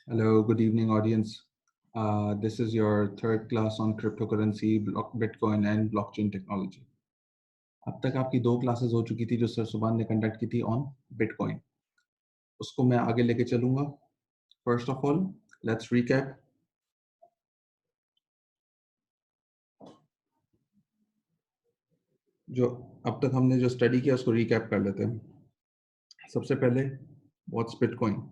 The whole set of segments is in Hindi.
Hello, good evening, audience. This is your third class on cryptocurrency, Bitcoin and blockchain technology. अब तक आपकी दो क्लासेस हो चुकी थी जो सर सुभान ने कंडक्ट की थी ऑन बिटकॉइन. उसको मैं आगे लेके चलूंगा. First of all, let's recap. जो अब तक हमने जो स्टडी किया उसको रिकैप कर लेते हैं. सबसे पहले, व्हाट्स बिटकॉइन?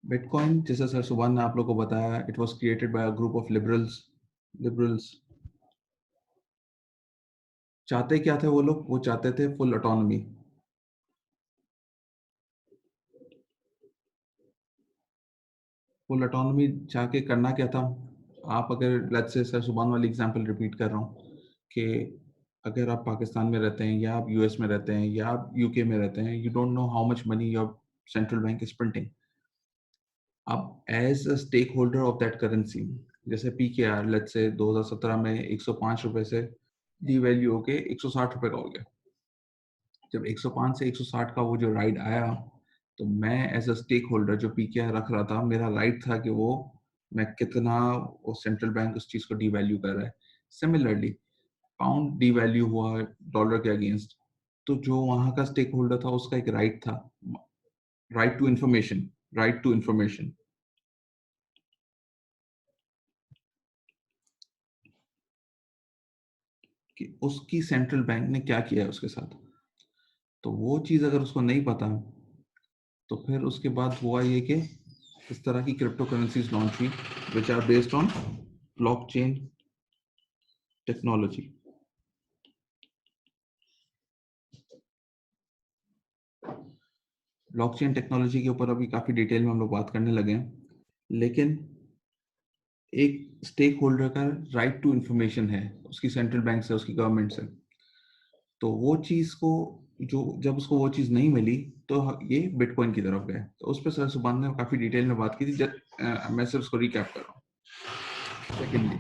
बिटकॉइन, जैसे सर सुभान ने आप लोग को बताया, it was created by a group of liberals. चाहते क्या थे वो लोग? वो चाहते थे फुल ऑटोनॉमी. फुल ऑटोनॉमी चाह के करना क्या था? आप अगर लेट्स से सर सुभान वाली एग्जांपल रिपीट कर रहा हूँ कि अगर आप पाकिस्तान में रहते हैं या आप यूएस में रहते हैं या आप यूके में रहते हैं, you don't know how much money your central bank is printing. आप as a stakeholder of that currency, जैसे पीकेआर लेट्स से 2017 में 105 रुपए से डीवैल्यू होके 160 रुपए का हो गया. जब 105 से 160 का वो जो राइड आया, तो मैं एज अ स्टेक होल्डर जो पीकेआर रख रहा था, मेरा राइट था कि वो मैं कितना वो सेंट्रल बैंक उस चीज को डीवैल्यू कर रहा है. सिमिलरली, पाउंड डीवैल्यू हुआ डॉलर के अगेंस्ट, तो जो वहां का स्टेक होल्डर था उसका एक राइट था, right to information. Right to information कि उसकी सेंट्रल बैंक ने क्या किया है उसके साथ. तो वो चीज अगर उसको नहीं पता, तो फिर उसके बाद हुआ ये कि इस तरह की क्रिप्टो करेंसीज लॉन्च हुई which are based on blockchain technology. Blockchain technology के ऊपर अभी काफी डिटेल में हम लोग बात करने लगे हैं, लेकिन एक स्टेक होल्डर का राइट टू इंफॉर्मेशन है उसकी सेंट्रल बैंक से, उसकी गवर्नमेंट से. तो वो चीज को, जो जब उसको वो चीज नहीं मिली, तो ये बिटकॉइन की तरफ गए. तो उस पर सर सुभान ने काफी डिटेल में बात की थी. मैं सिर्फ उसको रिकैप कर रहा हूँ. Secondly,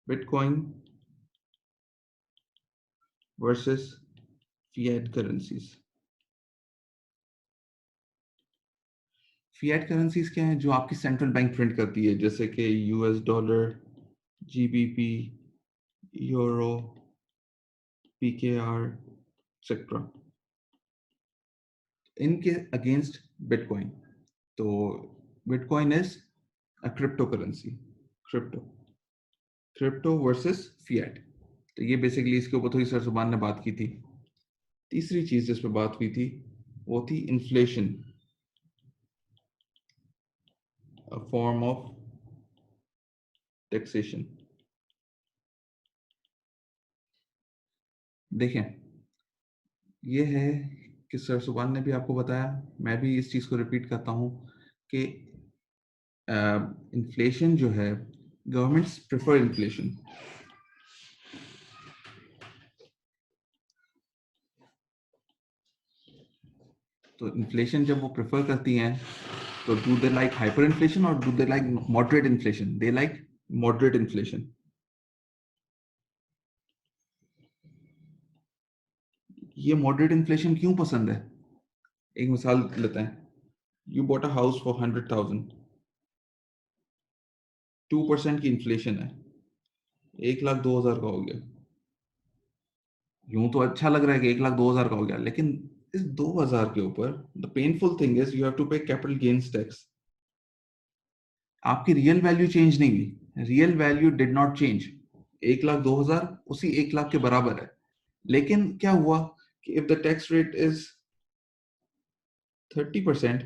bitcoin versus fiat currencies. Fiat currencies क्या है? जो आपकी सेंट्रल बैंक प्रिंट करती है, जैसे कि US dollar, GBP, euro, PKR, etcetera. इनके अगेंस्ट बिटकॉइन. तो bitcoin is a crypto currency. Crypto crypto versus fiat. तो ये बेसिकली इसके ऊपर थोड़ी सर सुभान ने बात की थी. तीसरी चीज जिस पे बात हुई थी वो थी inflation, a form of taxation. देखें, ये है कि सर सुभान ने भी आपको बताया, मैं भी इस चीज को रिपीट करता हूँ कि इन्फ्लेशन जो है, गवर्नमेंट्स प्रेफर इन्फ्लेशन. तो इन्फ्लेशन जब वो प्रेफर करती हैं, तो do they like hyperinflation और do they like moderate inflation? They like moderate inflation. ये मॉडरेट इन्फ्लेशन क्यों पसंद है? एक मिसाल लेते हैं. You bought a house for 100,000. 2% की इन्फ्लेशन है, 1,02,000 का हो गया. यूं तो अच्छा लग रहा है कि 1,02,000 का हो गया, लेकिन इस 2,000 के ऊपर the painful thing is you have to pay capital gains tax. आपकी रियल वैल्यू चेंज नहीं हुई. Real value did not change. 1,02,000 उसी 1,00,000 के बराबर है. लेकिन क्या हुआ कि if the tax rate is 30%,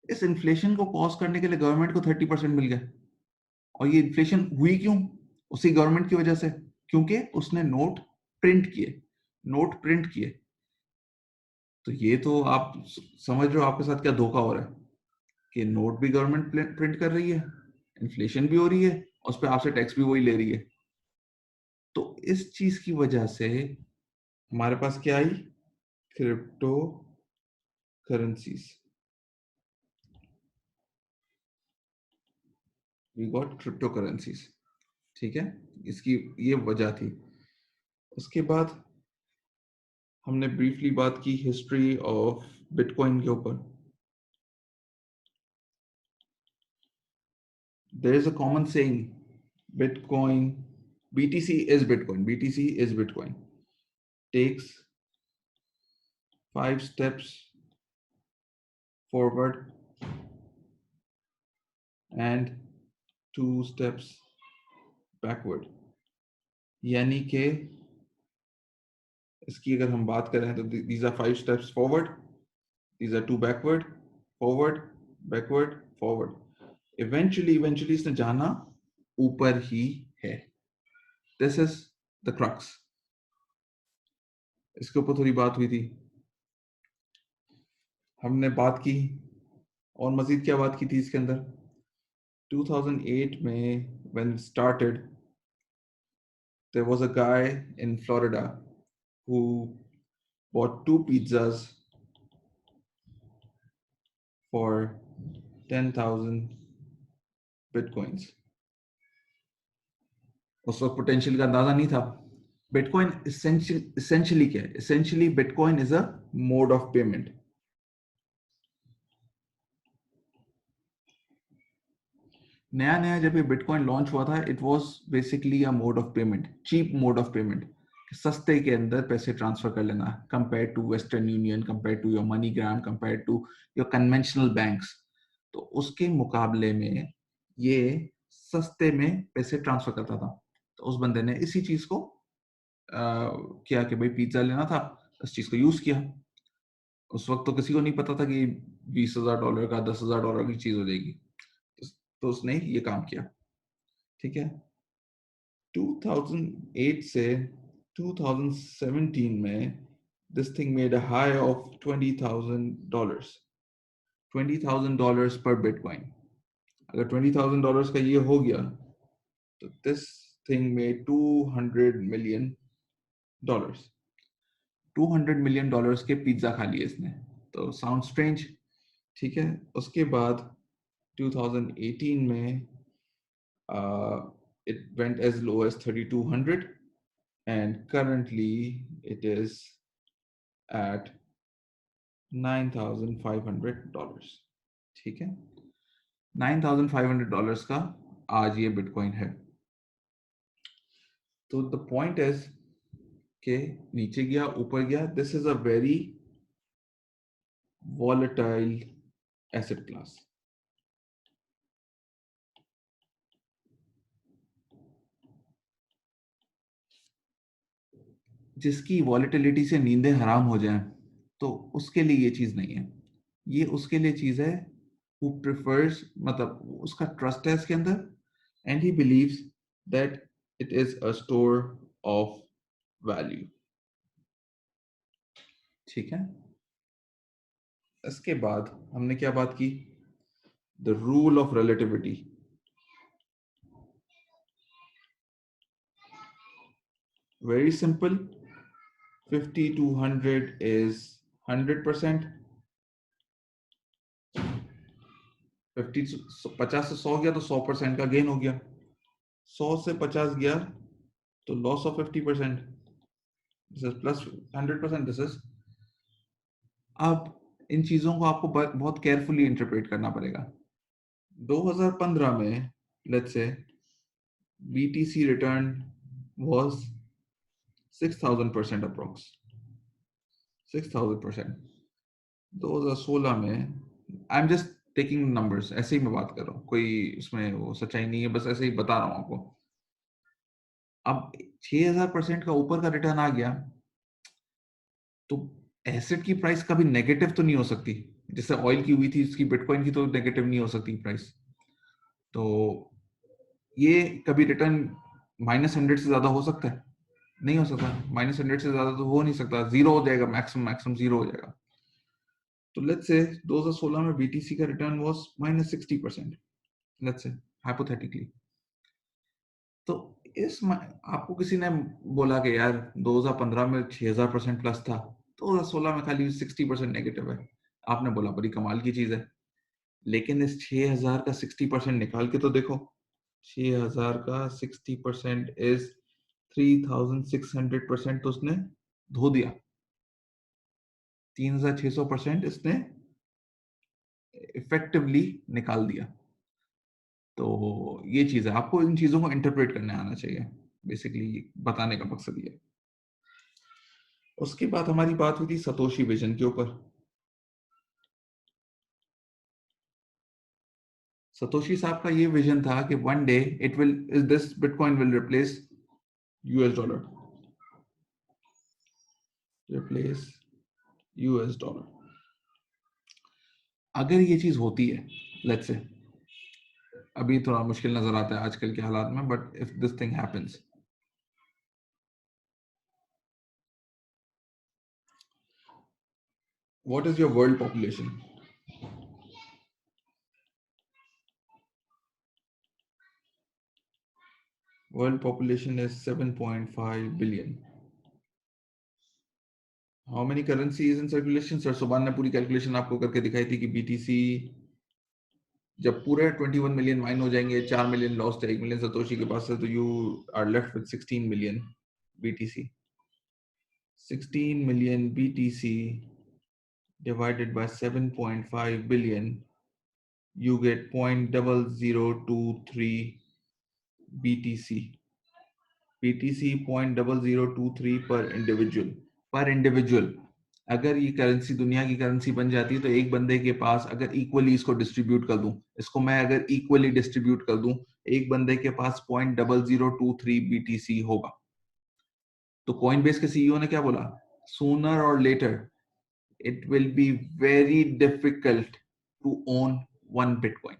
इस इन्फ्लेशन को कॉज करने के लिए गवर्नमेंट को 30% मिल गया. और ये इन्फ्लेशन हुई क्यों? उसी गवर्नमेंट की वजह से. क्योंकि उसने नोट प्रिंट किए. नोट प्रिंट किए. तो ये तो आप समझ रहे हो आपके साथ क्या धोखा हो रहा है, कि नोट भी गवर्नमेंट प्रिंट कर रही है, इन्फ्लेशन भी हो रही है, उस पर आपसे टैक्स भी वही ले रही है. तो इस चीज की वजह से हमारे पास क्या आई? Cryptocurrencies. We got cryptocurrencies. ठीक है, इसकी ये वजह थी. उसके बाद हमने ब्रीफली बात की हिस्ट्री ऑफ बिटकॉइन के ऊपर. There is a common saying, Bitcoin, BTC is Bitcoin. BTC is Bitcoin. Takes 5 steps forward and 2 steps backward. यानी कि इसकी अगर हम बात करें तो these are 5 steps forward, these are 2 backward, forward, backward, forward. Eventually इसने जाना ऊपर ही है. This is the crux. इसके ऊपर थोड़ी बात हुई थी, हमने बात की, और मजीद क्या बात की थी इसके अंदर. 2008 में when it started, there was a guy in Florida who bought 2 pizzas for 10,000 bitcoins. उस वक्त पोटेंशियल का अंदाजा नहीं था. बिटकॉइन essentially क्या है? Essentially bitcoin is a mode of payment. नया नया जब ये बिटकॉइन लॉन्च हुआ था, it was basically a mode of payment, cheap mode of payment, सस्ते के अंदर पैसे ट्रांसफर कर लेना, compare to Western Union, compare to your MoneyGram, compare to your conventional banks. तो उसके मुकाबले में ये सस्ते में पैसे ट्रांसफर करता था. तो उस बंदे ने इसी चीज को किया कि भाई पिज्जा लेना था, इस चीज को यूज किया. उस वक्त तो किसी को नहीं पता था कि $20,000 का $10,000 की चीज हो जाएगी. तो उसने ये काम किया. ठीक है. 2008 से 2017 में this thing made a high of $20,000. $20,000 per Bitcoin. अगर $20,000 का ये हो गया तो this thing made $200 million. $200 million के पिज्जा खा लिए इसने. तो साउंड स्ट्रेंज. ठीक है. उसके बाद 2018 में it went as low as 3,200 and currently it is at $9,500. ठीक है. $9,500 का आज ये बिटकॉइन है. तो द पॉइंट इज के नीचे गया ऊपर गया. This is a very volatile asset class. जिसकी वॉलेटिलिटी से नींदें हराम हो जाएं, तो उसके लिए ये चीज नहीं है. ये उसके लिए चीज है who prefers, मतलब उसका ट्रस्ट है इसके अंदर, and he believes that it is a store of value. ठीक है. इसके बाद हमने क्या बात की? The rule of relativity. Very simple. 50 to 100 is 100%. 50 50 से 100 गया तो 100% का गेन हो गया. 100 से 50 गया तो loss of 50%. This is plus 100%. This is. अब इन चीजों को आपको बहुत केयरफुली इंटरप्रेट करना पड़ेगा. 2015 में let's say BTC return was 6,000% approx. 6,000%. 2016 में, I am just taking numbers, ऐसे ही मैं बात कर रहा हूँ, कोई इसमें वो सच्चाई नहीं है, बस ऐसे ही बता रहा हूँ आपको. अब 6,000% का ऊपर का रिटर्न आ गया तो एसेट की प्राइस कभी नेगेटिव तो नहीं हो सकती. जैसे ऑयल की हुई थी, इसकी बिटकॉइन की तो नेगेटिव नहीं हो सकती प्राइस. तो ये कभी रिटर्न -100 से ज्यादा हो सकता है? नहीं हो सकता. -100 से ज्यादा तो हो नहीं सकता. जीरो हो जाएगा, मैक्सिमम जीरो हो जाएगा. तो लेट्स से 2016 में BTC का return was -60%. Let's say hypothetically. तो इस आपको किसी ने बोला कि यार 2015 में 6,000% प्लस था, 2016 में खाली 60% नेगेटिव है. आपने बोला बड़ी कमाल की चीज है. लेकिन इस 6,000 का 60% निकाल के तो देखो. 6,000 का 60% इज 3600% तो उसने धो दिया, 3600% इसने इफेक्टिवली निकाल दिया। तो ये चीज है, आपको इन चीजों को इंटरप्रेट करने आना चाहिए, बेसिकली बताने का मकसद ये है। उसके बाद हमारी बात हुई थी सतोशी विजन के ऊपर। सतोशी साहब का ये विजन था कि one day it will is this bitcoin will replace US dollar, replace US dollar. अगर ये चीज होती है, लेट्स से, अभी थोड़ा मुश्किल नजर आता है आजकल के हालात में, but if this thing happens, what is your world population? World population is 7.5 billion. How many currency is in circulation? Sir सुभान ने पूरी कैलकुलेशन आपको करके दिखाई थी कि बीटीसी जब पूरे 21 मिलियन माइन हो जाएंगे, 4 मिलियन लॉस्ट है, 1 मिलियन सतोशी के पास है, तो you are left with 16 million BTC. 16 million BTC divided by 7.5 billion, you get 0.0023 BTC. BTC 0.0023 पर इंडिविजुअल, पर इंडिविजुअल। अगर ये करेंसी दुनिया की करेंसी बन जाती है तो एक बंदे के पास अगर इक्वली इसको डिस्ट्रीब्यूट कर दूं, इसको मैं अगर इक्वली डिस्ट्रीब्यूट कर दूं, एक बंदे के पास 0.0023 BTC होगा। तो कॉइन बेस के सीईओ ने क्या बोला? सूनर और letter it will be very difficult to own one bitcoin।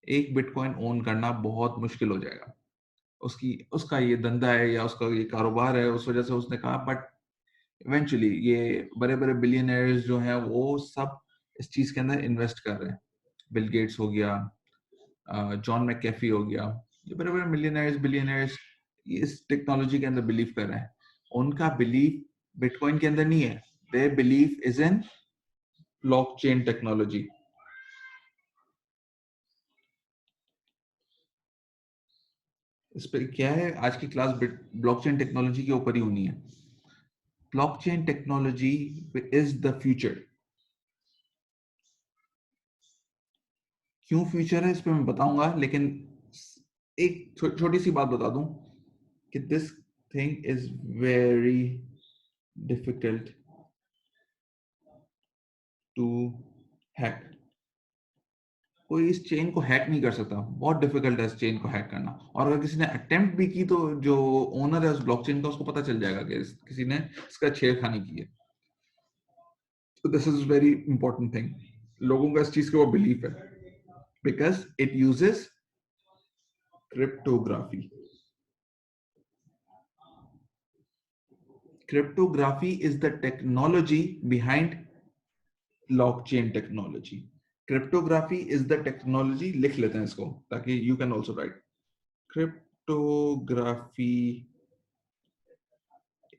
एक बिटकॉइन ओन करना बहुत मुश्किल हो जाएगा। उसका ये धंधा है या उसका ये कारोबार है, उस वजह से उसने कहा, बट इवेंचुअली ये बड़े बड़े बिलियनर्स जो हैं वो सब इस चीज के अंदर इन्वेस्ट कर रहे हैं। बिल गेट्स हो गया, जॉन मैकेफी हो गया, ये बड़े बड़े मिलियनर्स बिलियनर्स इस टेक्नोलॉजी के अंदर बिलीव कर रहे हैं। उनका बिलीव बिटकॉइन के अंदर नहीं है, there believe is in blockchain technology. इस पे क्या है, आज की क्लास ब्लॉकचेन टेक्नोलॉजी के ऊपर ही होनी है। Blockchain technology is the future. क्यों फ्यूचर है इस पे मैं बताऊंगा, लेकिन एक छोटी सी बात बता दूं कि this thing is very difficult to hack. कोई इस चेन को हैक नहीं कर सकता, बहुत डिफिकल्ट है इस चेन को हैक करना। और अगर किसी ने अटेम्प्ट भी की तो जो ओनर है उस ब्लॉकचेन का उसको पता चल जाएगा कि किसी ने इसका छेड़खानी की है। तो this is very important thing, लोगों का इस चीज के ऊपर बिलीफ है, because it uses cryptography. Cryptography is the technology behind blockchain technology. Cryptography is the technology, लिख लेते हैं इसको ताकि you can also right. Cryptography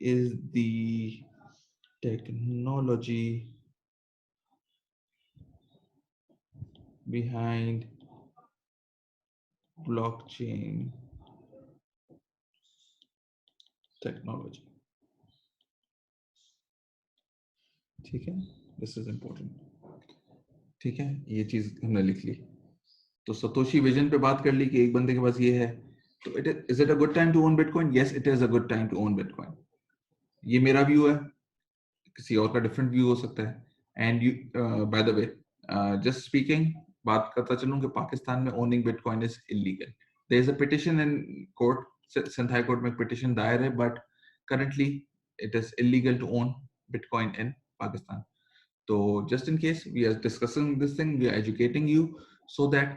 is the technology behind blockchain technology। ठीक है, दिस इज इंपॉर्टेंट। ठीक है, ये चीज हमने लिख ली। तो सतोशी विजन पे बात कर ली कि एक बंदे के पास ये है, तो is it a good time to own bitcoin? Yes, it is a good time to own bitcoin. ये मेरा व्यू है, किसी और का डिफरेंट व्यू हो सकता है। And you by the way, just speaking, बात करता चलूं कि पाकिस्तान में owning bitcoin is illegal. There is a petition in court, Sindh high court में पिटिशन दायर है, but currently it is illegal to own bitcoin in Pakistan. तो just in case we are discussing this thing, we are educating you so that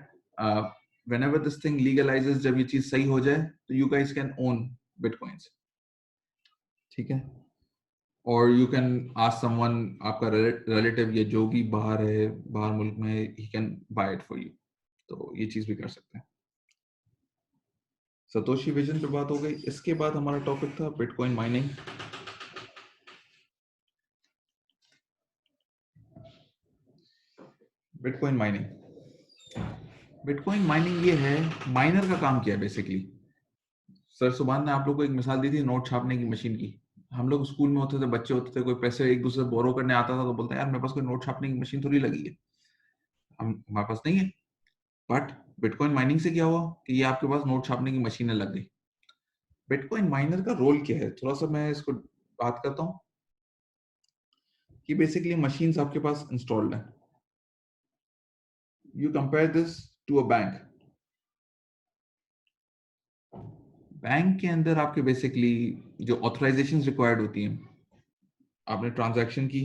whenever this thing legalizes, जब ये चीज सही हो जाए तो you guys can own bitcoins। ठीक है, और यू कैन आस्क समवन, आपका रिलेटिव या जो भी बाहर है, बाहर मुल्क में, he can buy it for you. तो ये चीज भी कर सकते हैं। सतोशी विजन पे बात हो गई। इसके बाद हमारा टॉपिक था bitcoin mining. Bitcoin mining, bitcoin mining ये है, माइनर का काम क्या है बेसिकली? सर सुभान ने आप लोग को एक मिसाल दी थी नोट छापने की मशीन की। हम लोग स्कूल में होते थे, बच्चे होते थे, कोई पैसे एक दूसरे बोरो करने आता था तो बोलता है यार मेरे पास कोई नोट छापने की मशीन थोड़ी लगी है, हमारे पास नहीं है। बट बिटकॉइन माइनिंग से क्या हुआ कि ये आपके पास नोट छापने की मशीनें लग गई। बिटकॉइन माइनर का रोल क्या है, थोड़ा सा मैं इसको बात करता हूँ कि बेसिकली मशीन्स आपके पास इंस्टॉल्ड है। You compare this to a bank. Bank के अंदर आपके बेसिकली जो ऑथराइजेशन रिक्वायर्ड होती हैं, आपने ट्रांजैक्शन की,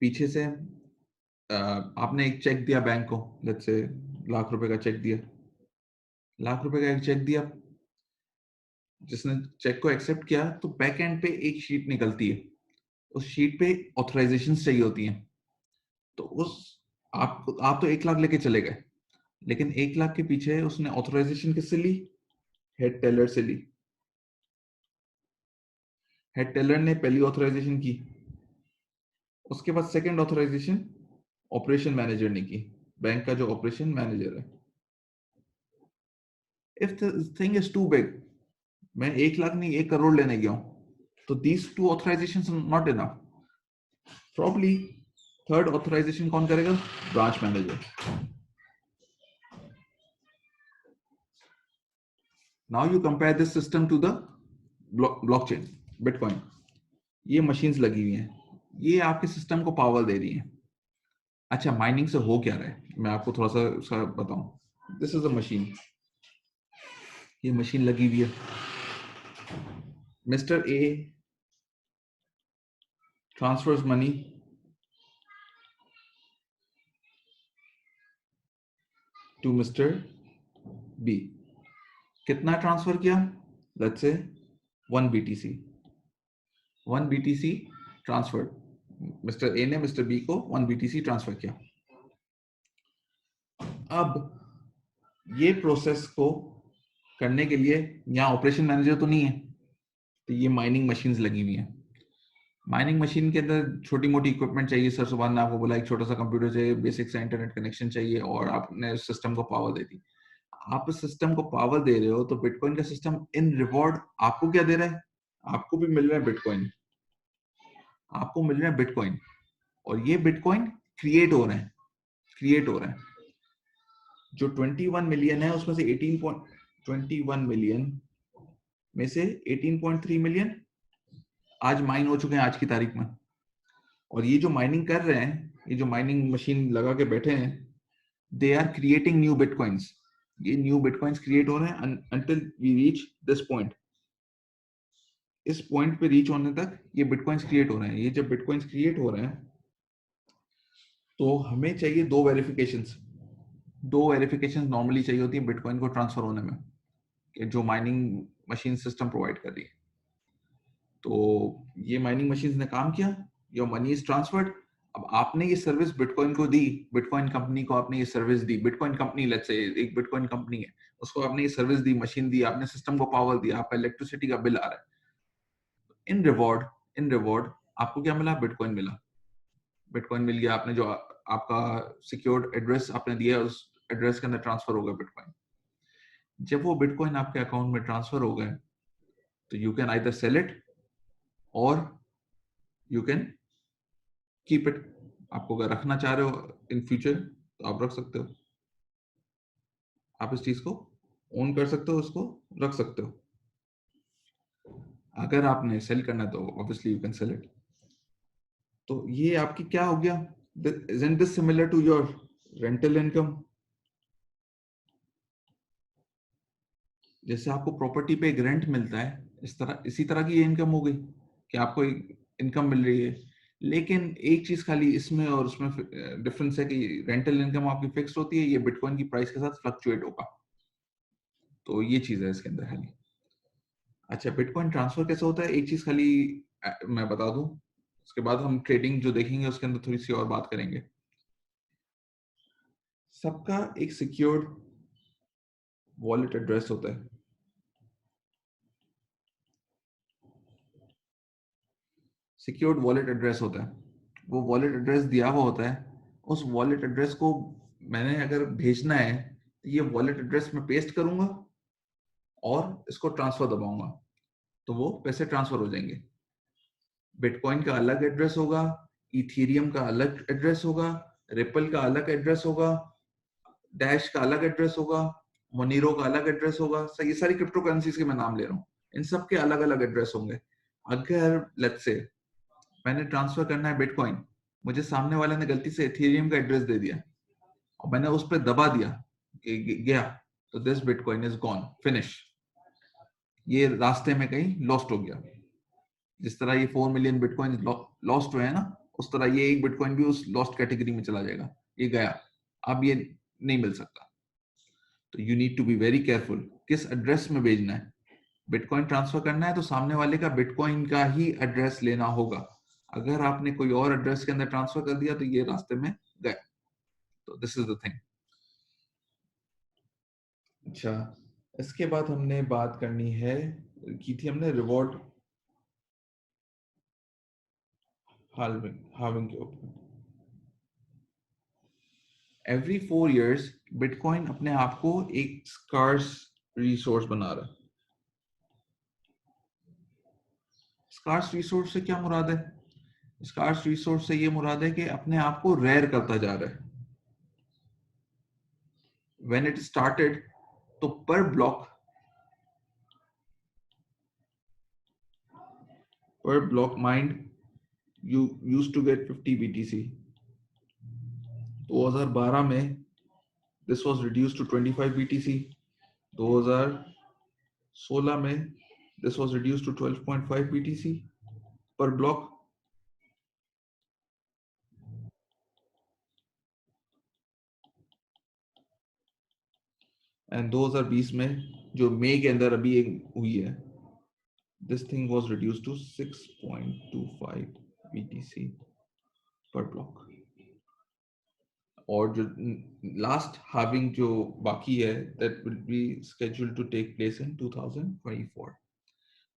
पीछे से आपने एक चेक दिया बैंक को, लेट्स से ₹1,00,000 का चेक दिया, ₹1,00,000 का एक चेक दिया, जिसने चेक को एक्सेप्ट किया तो बैक एंड पे एक शीट निकलती है, उस शीट पे ऑथराइजेशन चाहिए होती हैं। तो उस आप तो 1,00,000 लेके चले गए, लेकिन 1,00,000 के पीछे उसने ऑथराइजेशन किससे ली? हेड टेलर से ली। हेड टेलर ने पहली ऑथराइजेशन की, उसके बाद सेकंड ऑथराइजेशन ऑपरेशन मैनेजर ने की, बैंक का जो ऑपरेशन मैनेजर है। If the thing is too big, मैं 1,00,000 नहीं 1 करोड़ लेने गया हूं, तो these two authorization not enough. Probably third authorization कौन करेगा? Branch manager. Now you compare this system to the blockchain bitcoin. ये मशीन्स लगी हुई हैं, ये आपके सिस्टम को पावर दे रही हैं। अच्छा, माइनिंग से हो क्या रहा है, मैं आपको थोड़ा सा उसका बताऊं। दिस इज अ मशीन, ये मशीन लगी हुई है। Mister A transfers money to mister B. कितना ट्रांसफर किया? Let's say 1 BTC। 1 BTC transfer, mister A ने मिस्टर बी को 1 BTC ट्रांसफर किया। अब ये प्रोसेस को करने के लिए यहाँ ऑपरेशन मैनेजर तो नहीं है, तो ये माइनिंग मशीन्स लगी हुई हैं। माइनिंग मशीन के अंदर छोटी मोटी इक्विपमेंट चाहिए। सर सुभान ने आपको बोला एक छोटा सा कंप्यूटर चाहिए, बेसिक सा इंटरनेट कनेक्शन चाहिए, और आपने सिस्टम को पावर दे दी। आप सिस्टम को पावर दे रहे हो तो बिटकॉइन का सिस्टम इन रिवॉर्ड आपको क्या दे रहा है? आपको भी मिल रहा है बिटकॉइन, आपको मिल रहा है बिटकॉइन, और ये बिटकॉइन क्रिएट हो रहे हैं। जो 21 मिलियन है उसमें से 18.21 मिलियन में से 18.3 मिलियन आज माइन हो चुके हैं आज की तारीख में। और ये जो माइनिंग कर रहे हैं, ये जो माइनिंग मशीन लगा के बैठे हैं, they are creating new bitcoins. ये न्यू बिटकॉइंस क्रिएट हो रहे हैं until we reach this point. इस पॉइंट पे रीच होने तक ये बिटकॉइंस क्रिएट हो रहे हैं। ये जब बिटकॉइंस क्रिएट हो रहे हैं तो हमें चाहिए दो वेरिफिकेशन नॉर्मली चाहिए होती है बिटकॉइन को ट्रांसफर होने में, कि जो माइनिंग मशीन सिस्टम प्रोवाइड कर रही है। तो ये माइनिंग मशीन ने काम किया, योर मनी इज ट्रांसफर्ड। अब आपने ये सर्विस बिटकॉइन को दी, बिटकॉइन कंपनी को आपने ये service the, bitcoin company let's say एक बिटकॉइन कंपनी है, उसको आपने ये सर्विस दी, मशीन दी, आपने सिस्टम को पावर दिया, आपका इलेक्ट्रिसिटी का बिल आ रहा है। इन रिवॉर्ड आपको क्या मिला? बिटकॉइन मिला। बिटकॉइन मिल गया, आपने जो आपका सिक्योर्ड एड्रेस आपने दिया उस एड्रेस के अंदर ट्रांसफर हो गया बिटकॉइन। जब वो बिटकॉइन आपके अकाउंट में ट्रांसफर हो गए तो you can either sell it or you can keep it. आपको अगर रखना चाह रहे हो इन फ्यूचर तो आप रख सकते हो, आप इस चीज को ओन कर सकते हो, उसको रख सकते हो। अगर आपने सेल करना है तो obviously you can sell it. तो ये आपकी क्या हो गया? Isn't this similar to your rental income? जैसे आपको प्रॉपर्टी पे एक रेंट मिलता है, इसी तरह की ये इनकम हो गई कि आपको एक इनकम मिल रही है। लेकिन एक चीज खाली इसमें और उसमें डिफरेंस है कि रेंटल इनकम आपकी फिक्स होती है, ये बिटकॉइन की प्राइस के साथ फ्लक्चुएट होगा। तो ये चीज है इसके अंदर खाली। अच्छा, बिटकॉइन ट्रांसफर कैसे होता है, एक चीज खाली मैं बता दूं, उसके बाद हम ट्रेडिंग जो देखेंगे उसके अंदर थोड़ी सी और बात करेंगे। सबका एक सिक्योर्ड वॉलेट एड्रेस होता है। सिक्योर्ड वॉलेट एड्रेस होता है, वो वॉलेट एड्रेस दिया हुआ होता है। उस वॉलेट एड्रेस को मैंने अगर भेजना है, ये वॉलेट एड्रेस में पेस्ट करूंगा और इसको ट्रांसफर दबाऊंगा, तो वो पैसे ट्रांसफर हो जाएंगे। बिटकॉइन का अलग एड्रेस होगा, इथेरियम का अलग एड्रेस होगा, रिपल का अलग एड्रेस होगा, डैश का अलग एड्रेस होगा, मोनीरो का अलग एड्रेस होगा। ये सारी क्रिप्टो करेंसीज के मैं नाम ले रहा हूँ, इन सब के अलग अलग एड्रेस होंगे। अगर लेट्स से मैंने ट्रांसफर करना है बिटकॉइन, मुझे सामने वाले ने गलती से इथेरियम का एड्रेस दे दिया और मैंने उस पर दबा दिया गया, तो this bitcoin is gone, finish. ये रास्ते में कहीं लॉस्ट हो गया। जिस तरह ये 4 मिलियन बिटकॉइन लॉस्ट हुए हैं ना, उस तरह ये एक बिटकॉइन भी उस लॉस्ट कैटेगरी में चला जाएगा, ये गया, अब ये नहीं मिल सकता। तो you need to be very careful किस एड्रेस में भेजना है। बिटकॉइन ट्रांसफर करना है तो सामने वाले का बिटकॉइन का ही एड्रेस लेना होगा। अगर आपने कोई और एड्रेस के अंदर ट्रांसफर कर दिया तो ये रास्ते में गया। तो दिस इज द थिंग। अच्छा, इसके बाद हमने बात करनी है, की थी हमने रिवॉर्ड हाल्विंग हाल्विंग के ऊपर। एवरी 4 years बिटकॉइन अपने आप को एक स्कार्स रिसोर्स बना रहा है। स्कार्स रिसोर्स से क्या मुराद है? स्कार्स रिसोर्स से ये मुराद है कि अपने आप को रेयर करता जा रहा है। व्हेन इट स्टार्टेड, तो per block mined you used to get 50 BTC। 2012 में this was reduced to 25 BTC। 2016 में this was reduced to 12.5 BTC per block। And 2020 में जो मई के अंदर अभी एक हुई है, this thing was reduced to 6.25 BTC per block। और जो लास्ट हार्विंग जो बाकी है, that will be scheduled to take place in 2024।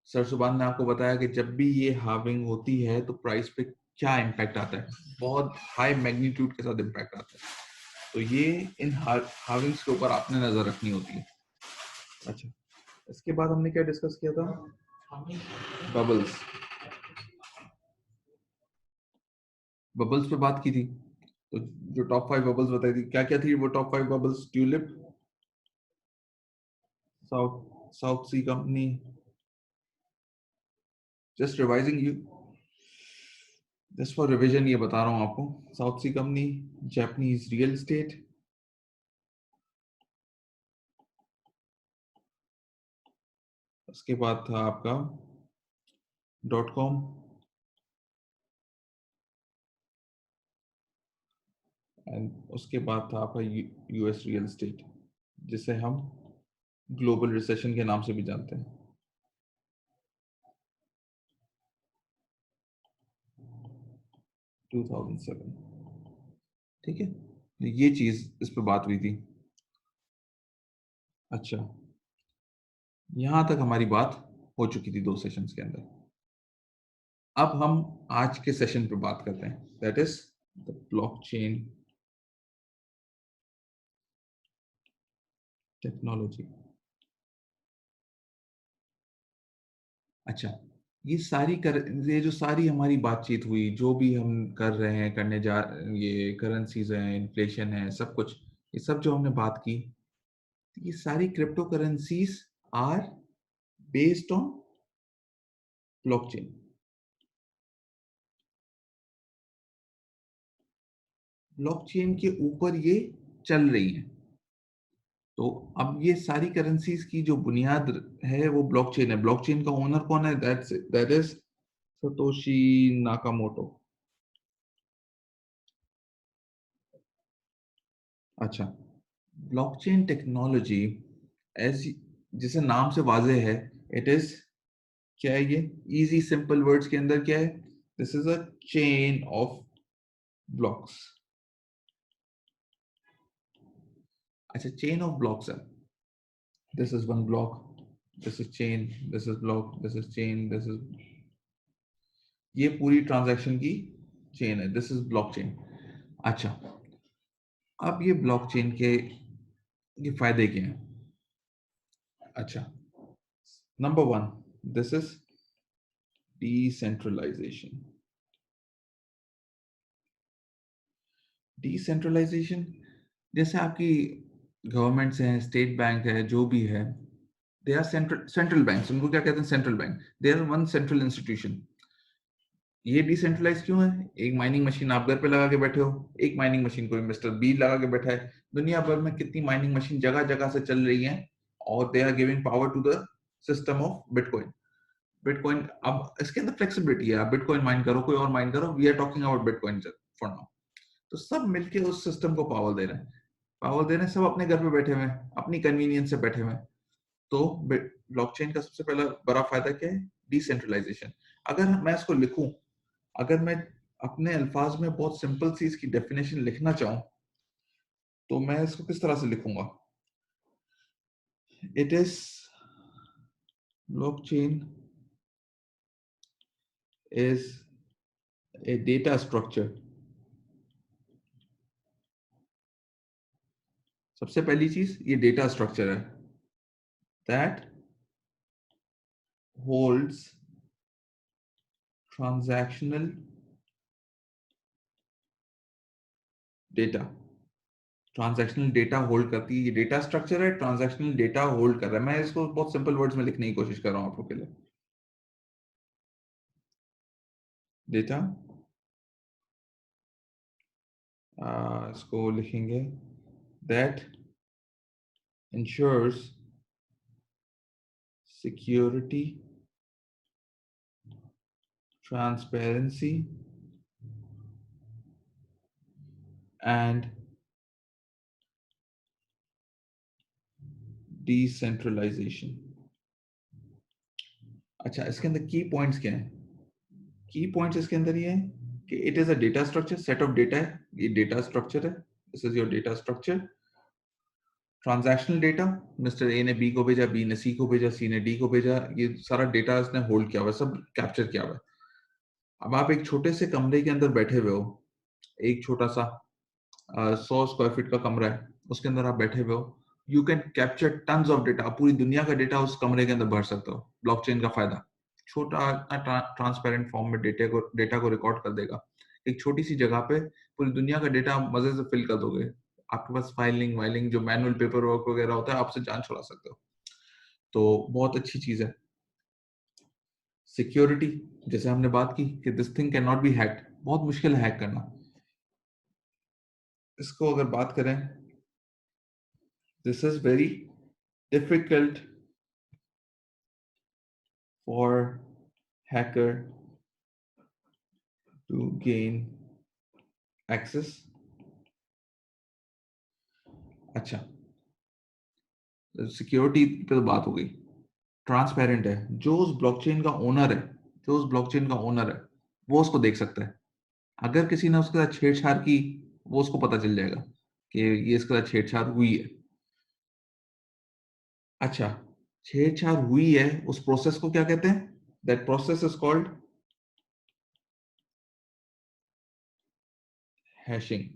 Sir सुभान ने आपको बताया कि जब भी ये हार्विंग होती है तो प्राइस पे क्या इम्पैक्ट आता है, बहुत हाई मैग्नीट्यूड के साथ इम्पैक्ट आता है। तो ये इन हार्विंग्स के ऊपर आपने नजर रखनी होती है। अच्छा, इसके बाद हमने क्या डिस्कस किया था? बबल्स। बबल्स पे बात की थी। तो जो टॉप 5 बबल्स बताई थी, क्या क्या थी वो top 5 bubbles? Tulip, South South Sea company, just revising you, just for revision ये बता रहा हूँ आपको। South Sea company, Japanese real estate, उसके बाद था आपका .com, एंड उसके बाद था आपका यूएस रियल एस्टेट, जिसे हम ग्लोबल रिसेशन के नाम से भी जानते हैं। 2007। ठीक है, ये चीज इस पे बात हुई थी। अच्छा, यहां तक हमारी बात हो चुकी थी 2 सेशंस के अंदर। अब हम आज के सेशन पे बात करते हैं, that is the blockchain technology. अच्छा, ये जो सारी हमारी बातचीत हुई, जो भी हम कर रहे हैं, करने जा, ये करेंसीज हैं, इन्फ्लेशन है, सब कुछ, ये सब जो हमने बात की, ये सारी cryptocurrencies are based on blockchain. Blockchain के ऊपर ये चल रही है। तो अब ये सारी करेंसीज की जो बुनियाद है वो ब्लॉकचेन है। ब्लॉकचेन का ओनर कौन है? That is Satoshi Nakamoto. अच्छा, ब्लॉकचेन टेक्नोलॉजी एज, जिसे नाम से वाज़ेह है, इट इज, क्या है ये? इजी सिंपल वर्ड्स के अंदर क्या है? This is a chain of blocks. अच्छा, चेन ऑफ ब्लॉक्स है। This is one block, this is chain, this is block, this is chain, this is, ये पूरी ट्रांजैक्शन की चेन है, दिस इज ब्लॉकचेन। अच्छा, अब ये ब्लॉकचेन के ये फायदे क्या हैं? अच्छा, number one, this is decentralization. Decentralization जैसे आपकी गवर्नमेंट्स हैं, स्टेट बैंक है, जो भी है, दे आर सेंट्रल बैंक्स। उनको क्या कहते हैं? Central bank. They are one central institution. ये डिसेंट्रलाइज क्यों है? एक माइनिंग मशीन आप घर पे लगा के बैठे हो, एक माइनिंग मशीन कोई मिस्टर बी लगा के बैठा है। दुनिया भर में कितनी माइनिंग मशीन जगह जगह से चल रही हैं, और they are giving power to the system of bitcoin. Bitcoin, अब इसके अंदर फ्लेक्सिबिलिटी है, आप बिटकॉइन माइन करो, कोई और माइन करो, we are talking about bitcoin for now. तो सब मिलके उस सिस्टम को पावर दे रहे हैं, पावर दे रहे हैं, सब अपने घर पे बैठे हुए हैं, अपनी कन्वीनियंस से बैठे हुए हैं। तो ब्लॉकचेन का सबसे पहला बड़ा फायदा क्या है? डिसेंट्रलाइजेशन। अगर मैं इसको लिखूं, अगर मैं अपने अल्फाज में बहुत सिंपल सी इसकी डेफिनेशन लिखना चाहूं, तो मैं इसको किस तरह से लिखूंगा? It is blockchain is a data structure. सबसे पहली चीज, ये डेटा स्ट्रक्चर है that holds transactional data. Transactional data hold करती है, ये डेटा स्ट्रक्चर है, ट्रांजैक्शनल डेटा होल्ड कर रहा है। मैं इसको बहुत सिंपल वर्ड्स में लिखने की कोशिश कर रहा हूं आप लोग के लिए। डेटा, इसको लिखेंगे that ensures security, transparency and decentralization। अच्छा, इसके अंदर की पॉइंट्स क्या हैं? की पॉइंट्स इसके अंदर ये है कि it is a data structure, set of data है, ये डेटा स्ट्रक्चर है, this is your data structure. Transactional data, mister A ने बी को भेजा, बी ने सी को भेजा, सी ने डी को भेजा, ये सारा डेटा इसने होल्ड किया हुआ है, सब कैप्चर किया हुआ है। अब आप एक छोटे से कमरे के अंदर बैठे हुए हो, एक छोटा सा 100 स्क्वायर फीट का कमरा है, उसके अंदर आप बैठे हुए हो, you can capture tons of data, पूरी दुनिया का डेटा उस कमरे के अंदर भर सकते हो। ब्लॉकचेन का फायदा, छोटा ट्रांसपेरेंट फॉर्म में डेटा को रिकॉर्ड कर देगा। एक छोटी सी जगह पे पूरी दुनिया का डेटा मजे से फिल कर दोगे। आपके पास फाइलिंग वाइलिंग जो मैनुअल पेपर वर्क वगैरह होता है, आपसे जान छुड़ा सकते हो। तो बहुत अच्छी चीज है। सिक्योरिटी, जैसे हमने बात की कि this thing can not be hacked, बहुत मुश्किल है हैक करना। इसको अगर बात करें, this is very difficult for hacker to gain access। अच्छा, सिक्योरिटी पे तो बात हो गई। ट्रांसपेरेंट है, जो उस ब्लॉकचेन का ओनर है, जो उस ब्लॉकचेन का ओनर है, वो उसको देख सकता है। अगर किसी ने उसके साथ छेड़छाड़ की, वो उसको पता चल जाएगा कि ये इसके साथ छेड़छाड़ हुई है। अच्छा, छेड़छाड़ हुई है, उस प्रोसेस को क्या कहते हैं? That process is called hashing.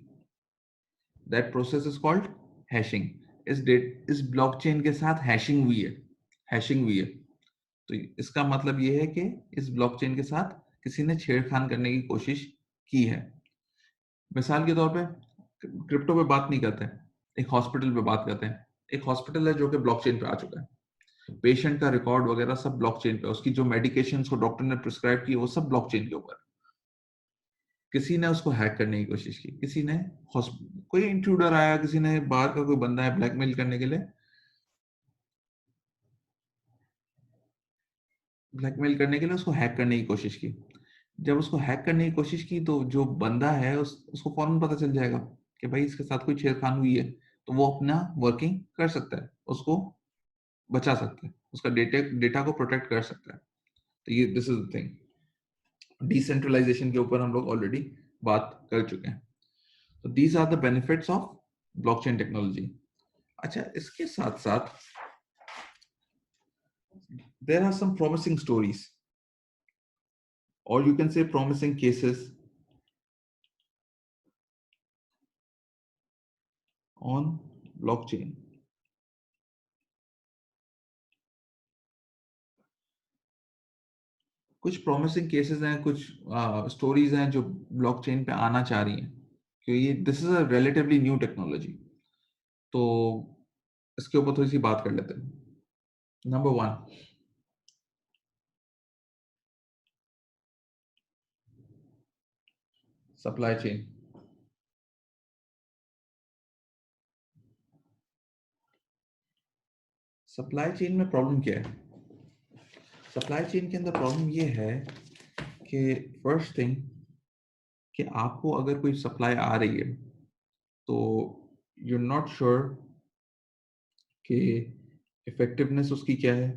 That process is called hashing. इस ब्लॉकचेन के साथ हैशिंग हुई है, हैशिंग हुई है। तो इसका मतलब ये है कि इस ब्लॉकचेन के साथ किसी ने छेड़खानी करने की कोशिश की है। मिसाल के तौर पे, क्रिप्टो पे बात नहीं करते हैं, एक हॉस्पिटल पे बात करते हैं। एक हॉस्पिटल है जो कि ब्लॉकचेन पे आ चुका है, पेशेंट का रिकॉर्ड वगैरह सब ब्लॉकचेन पे, उसकी जो मेडिकेशन को डॉक्टर ने प्रिस्क्राइब की वो सब ब्लॉकचेन के ऊपर। किसी ने उसको हैक करने की कोशिश की, किसी ने कोई इंट्रूडर आया, किसी ने बाहर का कोई बंदा है ब्लैकमेल करने के लिए, उसको हैक करने की कोशिश की। जब उसको हैक करने की कोशिश की, तो जो बंदा है उसको फौरन पता चल जाएगा कि भाई इसके साथ कोई छेड़खानी हुई है, तो वो अपना वर्किंग कर सकता है, उसको बचा सकता है, उसका डेटा को प्रोटेक्ट कर सकता है। तो ये this is the thing. Decentralization के ऊपर हम लोग ऑलरेडी बात कर चुके हैं। तो these are the benefits of blockchain technology. अच्छा, इसके साथ साथ there are some promising stories, और you can say promising cases on blockchain। कुछ प्रॉमिसिंग केसेस हैं, कुछ स्टोरीज हैं जो ब्लॉकचेन पे आना चाह रही हैं, क्योंकि this is a relatively new technology. तो इसके ऊपर थोड़ी सी बात कर लेते हैं। Number one, supply chain. Supply chain में प्रॉब्लम क्या है? सप्लाई चेन के अंदर प्रॉब्लम ये है कि फर्स्ट थिंग, कि आपको अगर कोई सप्लाई आ रही है तो यू आर नॉट श्योर कि इफेक्टिवनेस उसकी क्या है।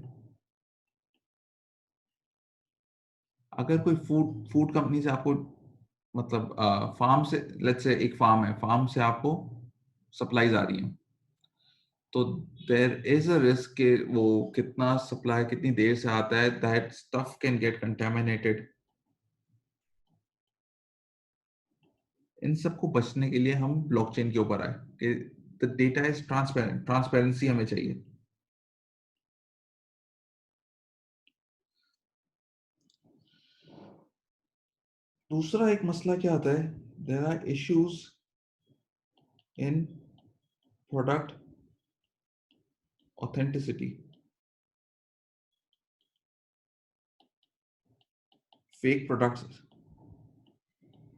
अगर कोई फूड फूड कंपनी से आपको, मतलब फार्म से, लेट्स से एक फार्म है, फार्म से आपको सप्लाईज आ रही हैं, तो देयर इज अ रिस्क कि वो कितना सप्लाई कितनी देर से आता है, that stuff can get contaminated. इन सबको बचने के लिए हम ब्लॉकचेन के ऊपर आए कि the data is transparent, transparency हमें चाहिए। दूसरा एक मसला क्या आता है, there are issues in product authenticity. Fake products,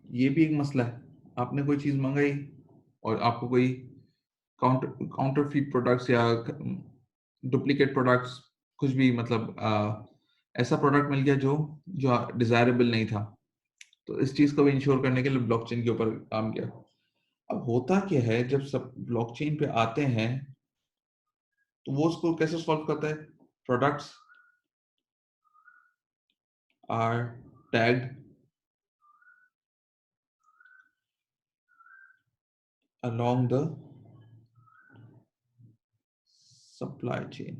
ये भी एक मसला है। आपने कोई चीज मंगाई और आपको कोई काउंटरफीट प्रोडक्ट्स या डुप्लीकेट प्रोडक्ट्स, कुछ भी, मतलब ऐसा प्रोडक्ट मिल गया जो जो डिजायरेबल नहीं था। तो इस चीज को भी इंश्योर करने के लिए ब्लॉकचेन के ऊपर काम किया। अब होता क्या है, जब सब ब्लॉकचेन पे आते हैं तो वो उसको कैसे सॉल्व करता है? Products are tagged along the supply chain।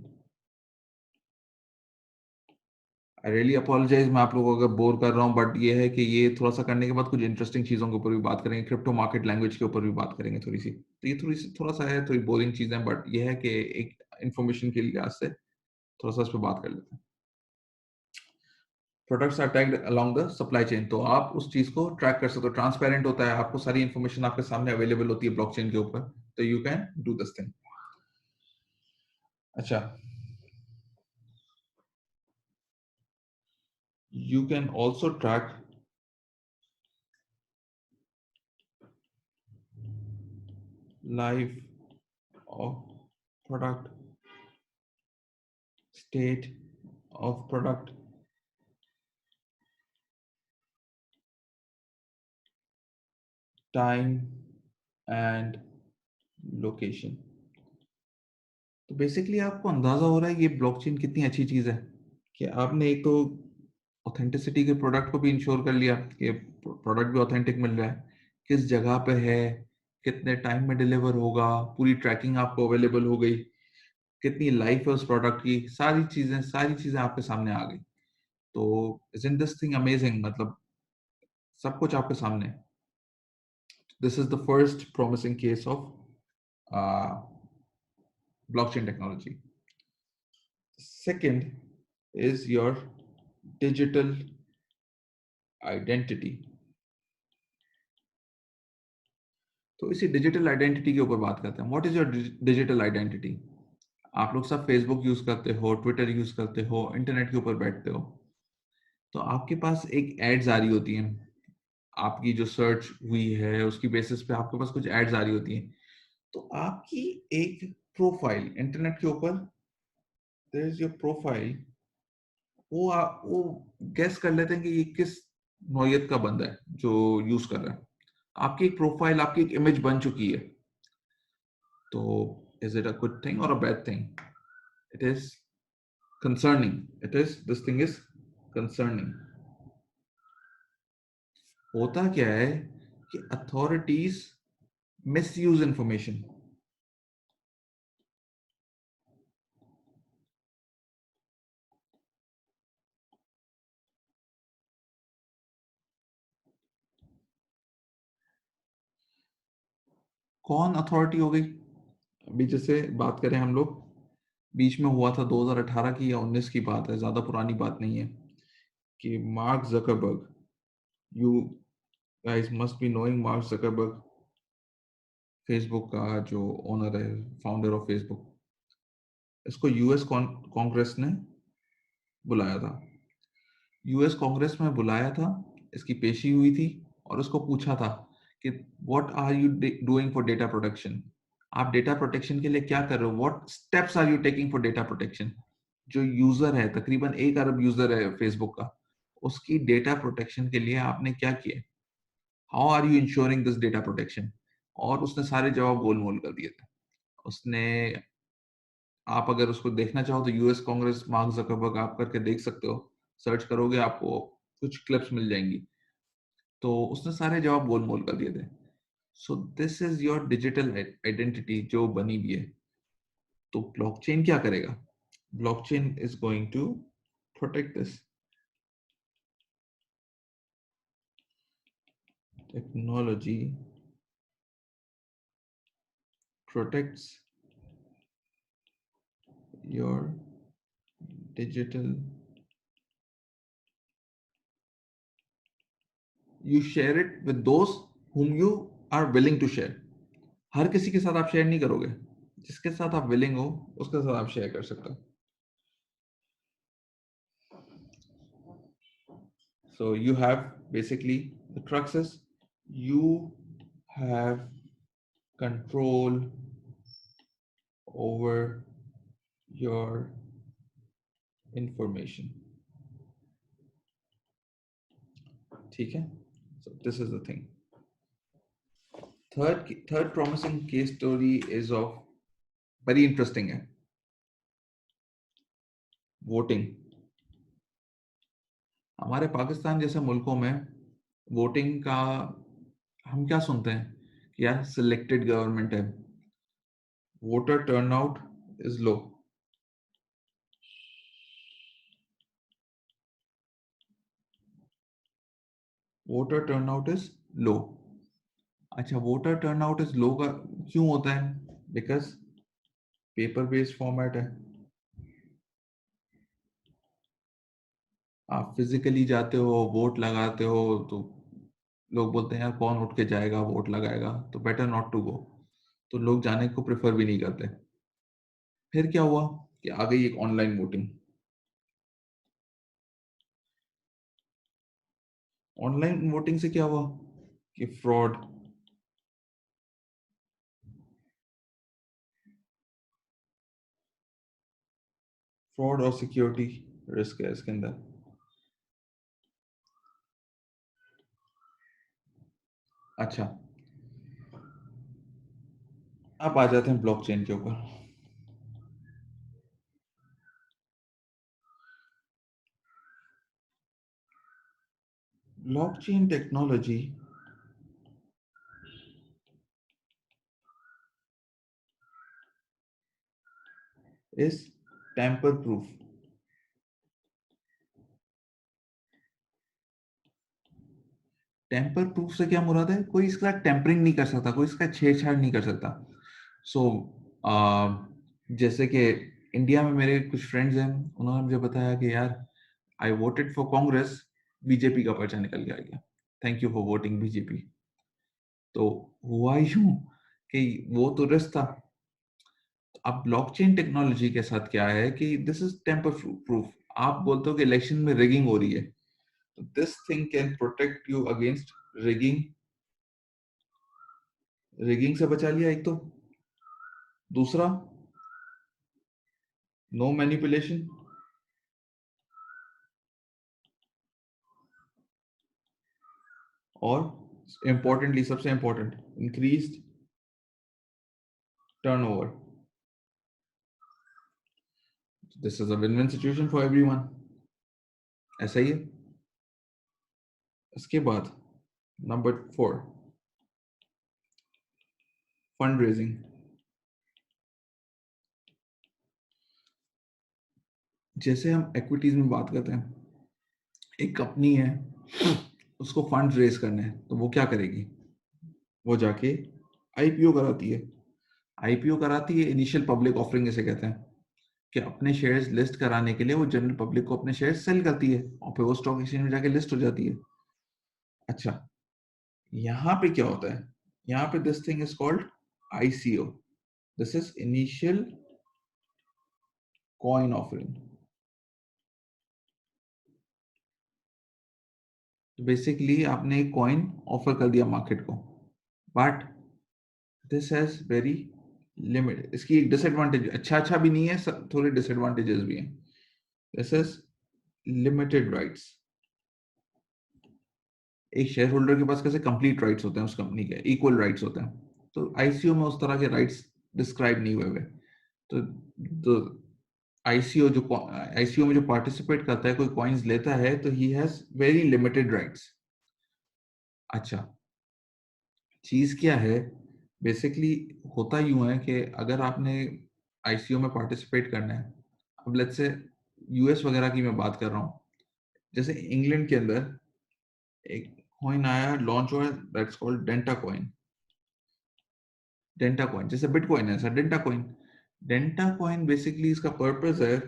I really apologize, मैं आप लोगों को अगर बोर कर रहा हूँ, बट ये है कि ये थोड़ा सा करने के बाद कुछ इंटरेस्टिंग चीज़ों के ऊपर भी बात करेंगे, क्रिप्टो मार्केट लैंग्वेज के ऊपर भी बात करेंगे थोड़ी सी। तो ये थोड़ी सी, थोड़ा सा है, थोड़ी बोरिंग चीज़ है, बट ये है कि एक इंफॉर्मेशन के लिहाज से थोड़ा सा इस पर बात कर लेते हैं। Products are tagged along the supply chain, तो आप उस चीज़ को ट्रैक कर सकते हो, ट्रांसपेरेंट होता है, आपको सारी इन्फॉर्मेशन आपके सामने अवेलेबल होती है ब्लॉकचेन के ऊपर, तो you can do this thing. अच्छा, you can also track life of product, state of product, time and location। तो बेसिकली आपको अंदाजा हो रहा है ये ब्लॉकचेन कितनी अच्छी चीज है, कि आपने एक तो ऑथेंटिसिटी के प्रोडक्ट को भी इंश्योर कर लिया कि प्रोडक्ट भी ऑथेंटिक मिल रहा है, किस जगह पे है, कितने टाइम में डिलीवर होगा, पूरी ट्रैकिंग आपको अवेलेबल हो गई, कितनी लाइफ है उस प्रोडक्ट की, सारी चीजें आपके सामने आ गई। तो इजंट दिस थिंग अमेजिंग, मतलब सब कुछ आपके सामने है। This is the first promising case of blockchain technology। Second is your digital identity। तो इसी डिजिटल आइडेंटिटी के ऊपर बात करते हैं। What is your digital identity? आप लोग सब फेसबुक यूज करते हो, ट्विटर यूज करते हो, इंटरनेट के ऊपर बैठते हो, तो आपके पास एक एड्स आ रही होती हैं, आपकी जो सर्च हुई है उसकी बेसिस पे आपके पास कुछ एड्स आ रही होती हैं। तो आपकी एक प्रोफाइल इंटरनेट के ऊपर, देयर इज योर प्रोफाइल, वो गेस कर लेते हैं कि ये किस नौयत का बंदा है जो यूज कर रहा है। आपकी एक प्रोफाइल, आपकी एक इमेज बन चुकी है। तो is it a good thing और a bad thing? It is concerning, it is this thing is concerning. होता क्या है कि अथॉरिटीज मिस यूज इंफॉर्मेशन। कौन अथॉरिटी हो गई? अभी जैसे बात करें हम लोग, बीच में हुआ था 2018 की या 19 की बात है, ज्यादा पुरानी बात नहीं है। कि mark Zuckerberg, you guys must be knowing mark Zuckerberg, Facebook का जो ओनर है, फाउंडर ऑफ फेसबुक, इसको यूएस कांग्रेस ने बुलाया था। यूएस कांग्रेस में बुलाया था, इसकी पेशी हुई थी और उसको पूछा था कि what are you doing for data protection, आप डेटा प्रोटेक्शन के लिए क्या कर रहे हो, what steps are you taking for data protection. जो यूजर है, तकरीबन 1 अरब यूजर है फेसबुक का, उसकी डेटा प्रोटेक्शन के लिए आपने क्या किया, how are you ensuring this data protection. और उसने सारे जवाब गोल मोल कर दिए थे उसने। आप अगर उसको देखना चाहो तो यूएस कांग्रेस मार्क जकरबर्ग आप करके देख सकते हो, सर्च करोगे आपको कुछ क्लिप्स मिल जाएंगी। तो उसने सारे जवाब गोल मोल कर दिए थे। So this is your digital identity जो बनी हुई है। तो ब्लॉकचेन क्या करेगा, blockchain is going to protect this. Technology protects your digital, you share it with those whom you are willing to share। हर किसी के साथ आप शेयर नहीं करोगे, जिसके साथ आप विलिंग हो उसके साथ आप शेयर कर सकते हो। So you have basically the crux is you have control over your information। ठीक है, so this is the thing। Third promising case story is of very interesting है, वोटिंग। हमारे पाकिस्तान जैसे मुल्कों में वोटिंग का हम क्या सुनते हैं कि यार सिलेक्टेड गवर्नमेंट है, voter turnout is low. Voter turnout is low. अच्छा, वोटर टर्नआउट इज लो का क्यों होता है, बिकॉज पेपर बेस्ड फॉर्मेट है। आप फिजिकली जाते हो, वोट लगाते हो, तो लोग बोलते हैं यार कौन उठ के जाएगा वोट लगाएगा, तो बेटर नॉट टू गो। तो लोग जाने को प्रेफर भी नहीं करते। फिर क्या हुआ कि आ गई एक ऑनलाइन वोटिंग। ऑनलाइन वोटिंग से क्या हुआ कि फ्रॉड, फ्रॉड और सिक्योरिटी रिस्क है इसके अंदर। अच्छा, अब आ जाते हैं ब्लॉकचेन के ऊपर। Blockchain technology is tamper proof. Tamper proof से क्या मुराद है, कोई इसका टेम्परिंग नहीं कर सकता, कोई इसका छेड़छाड़ नहीं कर सकता। सो जैसे कि इंडिया में मेरे कुछ फ्रेंड्स हैं, उन्होंने मुझे बताया कि यार आई वोटेड फॉर कांग्रेस, बीजेपी का पर्चा निकल के आ गया, thank you for voting BJP. तो हुआ यूं कि वो तो रिस्क था। अब ब्लॉकचेन टेक्नोलॉजी के साथ क्या है कि दिस इज टेम्पर प्रूफ। आप बोलते हो कि इलेक्शन में रिगिंग हो रही है, तो this thing can protect you against rigging. Rigging से बचा लिया एक तो, दूसरा नो मैनिपुलेशन, और इंपॉर्टेंटली सबसे important increased turnover. This is a win win situation for everyone. ऐसा ही है। इसके बाद नंबर 4, फंड रेजिंग। जैसे हम इक्विटीज में बात करते हैं, एक कंपनी है, उसको फंड रेज करने हैं, तो वो क्या करेगी, वो जाके आईपीओ कराती है। आईपीओ कराती है, इनिशियल पब्लिक ऑफरिंग इसे कहते हैं। कि अपने शेयर्स लिस्ट कराने के लिए वो जनरल पब्लिक को अपने शेयर्स सेल करती है और फिर वो स्टॉक एक्सचेंज में जाके लिस्ट हो जाती है। अच्छा, यहाँ पे क्या होता है? यहाँ पे this thing is called ICO। This is initial coin offering. Basically आपने एक कॉइन ऑफर कर दिया मार्केट को, but this has very limit. इसकी एक डिसएडवांटेज, अच्छा भी नहीं है, थोड़े डिसएडवांटेजेस भी हैं। This is limited rights. एक शेयर होल्डर के पास कैसे कंप्लीट राइट्स होते हैं उस कंपनी के, इक्वल राइट्स होते हैं, तो आईसीओ में उस तरह के राइट्स डिस्क्राइब नहीं हुए हुए। तो आईसीओ में जो पार्टिसिपेट करता है, कोई कॉइन्स लेता है, तो he has very limited rights. अच्छा, चीज क्या है? बेसिकली होता यूं है कि अगर आपने आईसीओ में पार्टिसिपेट करना है, अब लेट्स से यूएस वगैरह की मैं बात कर रहा हूँ, जैसे इंग्लैंड के अंदर एक कॉइन आया, लॉन्च हुआ, that's called Denta coin. Denta coin जैसे बिटकॉइन है, ऐसा Denta coin. Denta coin basically इसका पर्पस है,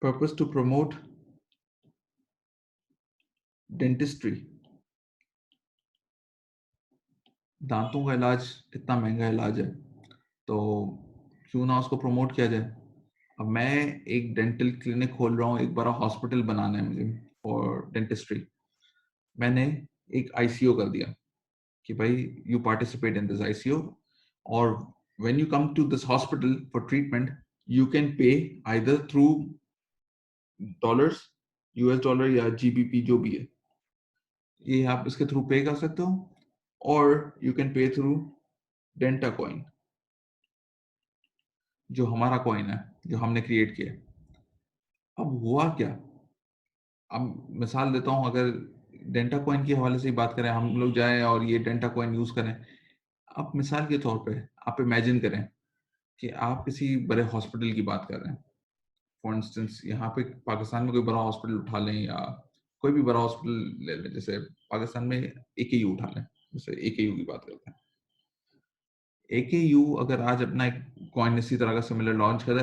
पर्पस टू प्रमोट डेंटिस्ट्री। दांतों का इलाज इतना महंगा इलाज है, तो क्यों ना उसको प्रमोट किया जाए। अब मैं एक डेंटल क्लिनिक खोल रहा हूँ, एक बड़ा हॉस्पिटल बनाना है मुझे फॉर डेंटिस्ट्री। मैंने एक आईसीओ कर दिया कि भाई you participate in this ICO, और when you come to this hospital for treatment, you can pay either through dollars, US dollar या जीबीपी जो भी है, ये आप इसके थ्रू पे कर सकते हो, और यू कैन पे थ्रू डेंटा कॉइन, जो हमारा कॉइन है, जो हमने क्रिएट किया है। अब हुआ क्या? अब मिसाल देता हूँ, अगर डेंटा कॉइन के हवाले से ही बात करें, हम लोग जाएं और ये डेंटा कॉइन यूज करें। अब मिसाल के तौर पे आप इमेजिन करें कि आप किसी बड़े हॉस्पिटल की बात कर रहे हैं। फॉर इंस्टेंस, यहाँ पे पाकिस्तान में कोई बड़ा हॉस्पिटल उठा लें, या कोई भी बड़ा हॉस्पिटल ले लें, जैसे पाकिस्तान में एकेयू उठा लें, जैसे एकेयू की बात करते हैं। एकेयू अगर आज अपना एक कॉइन इसी तरह का सिमिलर लॉन्च करे,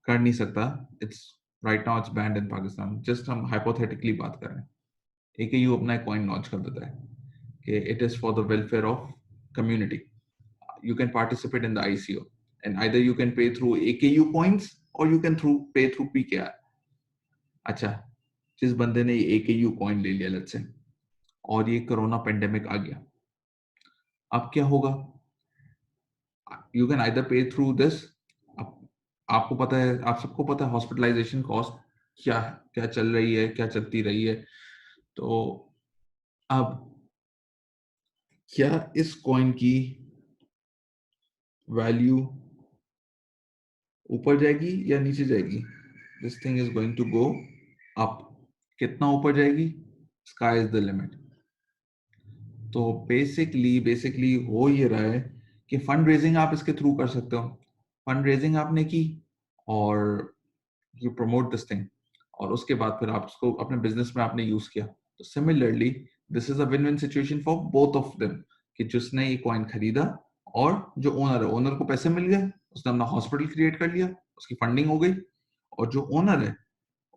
कर नहीं सकता। It's right now it's band in Pakistan, just हम हाइपोथेटिकली बात कर रहे हैं। एकेयू अपना एक कॉइन लॉन्च कर देता है कि it is for the welfare of community, you can participate in the ICO, and either you can pay through AKU coins or you can pay through PKR। अच्छा, जिस बंदे ने ये AKU कॉइन ले लिया लेट्स से, और ये कोरोना पेंडेमिक आ गया, अब क्या होगा? यू कैन आइदर पे थ्रू दिस। आपको पता है, आप सबको पता है हॉस्पिटलाइजेशन कॉस्ट क्या क्या चल रही है, क्या चलती रही है। तो अब क्या इस कॉइन की वैल्यू ऊपर जाएगी या नीचे जाएगी? This thing is going to go up. कितना ऊपर जाएगी? Sky is the limit. तो बेसिकली हो ये रहा है कि फंड रेजिंग आप इसके थ्रू कर सकते हो। फंड रेजिंग आपने की, और यू प्रमोट दिस थिंग, और उसके बाद फिर आप उसको अपने बिजनेस में आपने यूज किया। तो similarly this is a win win situation for both of them, कि जिसने ये कॉइन खरीदा और जो ओनर है, ओनर को पैसे मिल गए, उसने अपना हॉस्पिटल क्रिएट कर लिया, उसकी फंडिंग हो गई, और जो ओनर है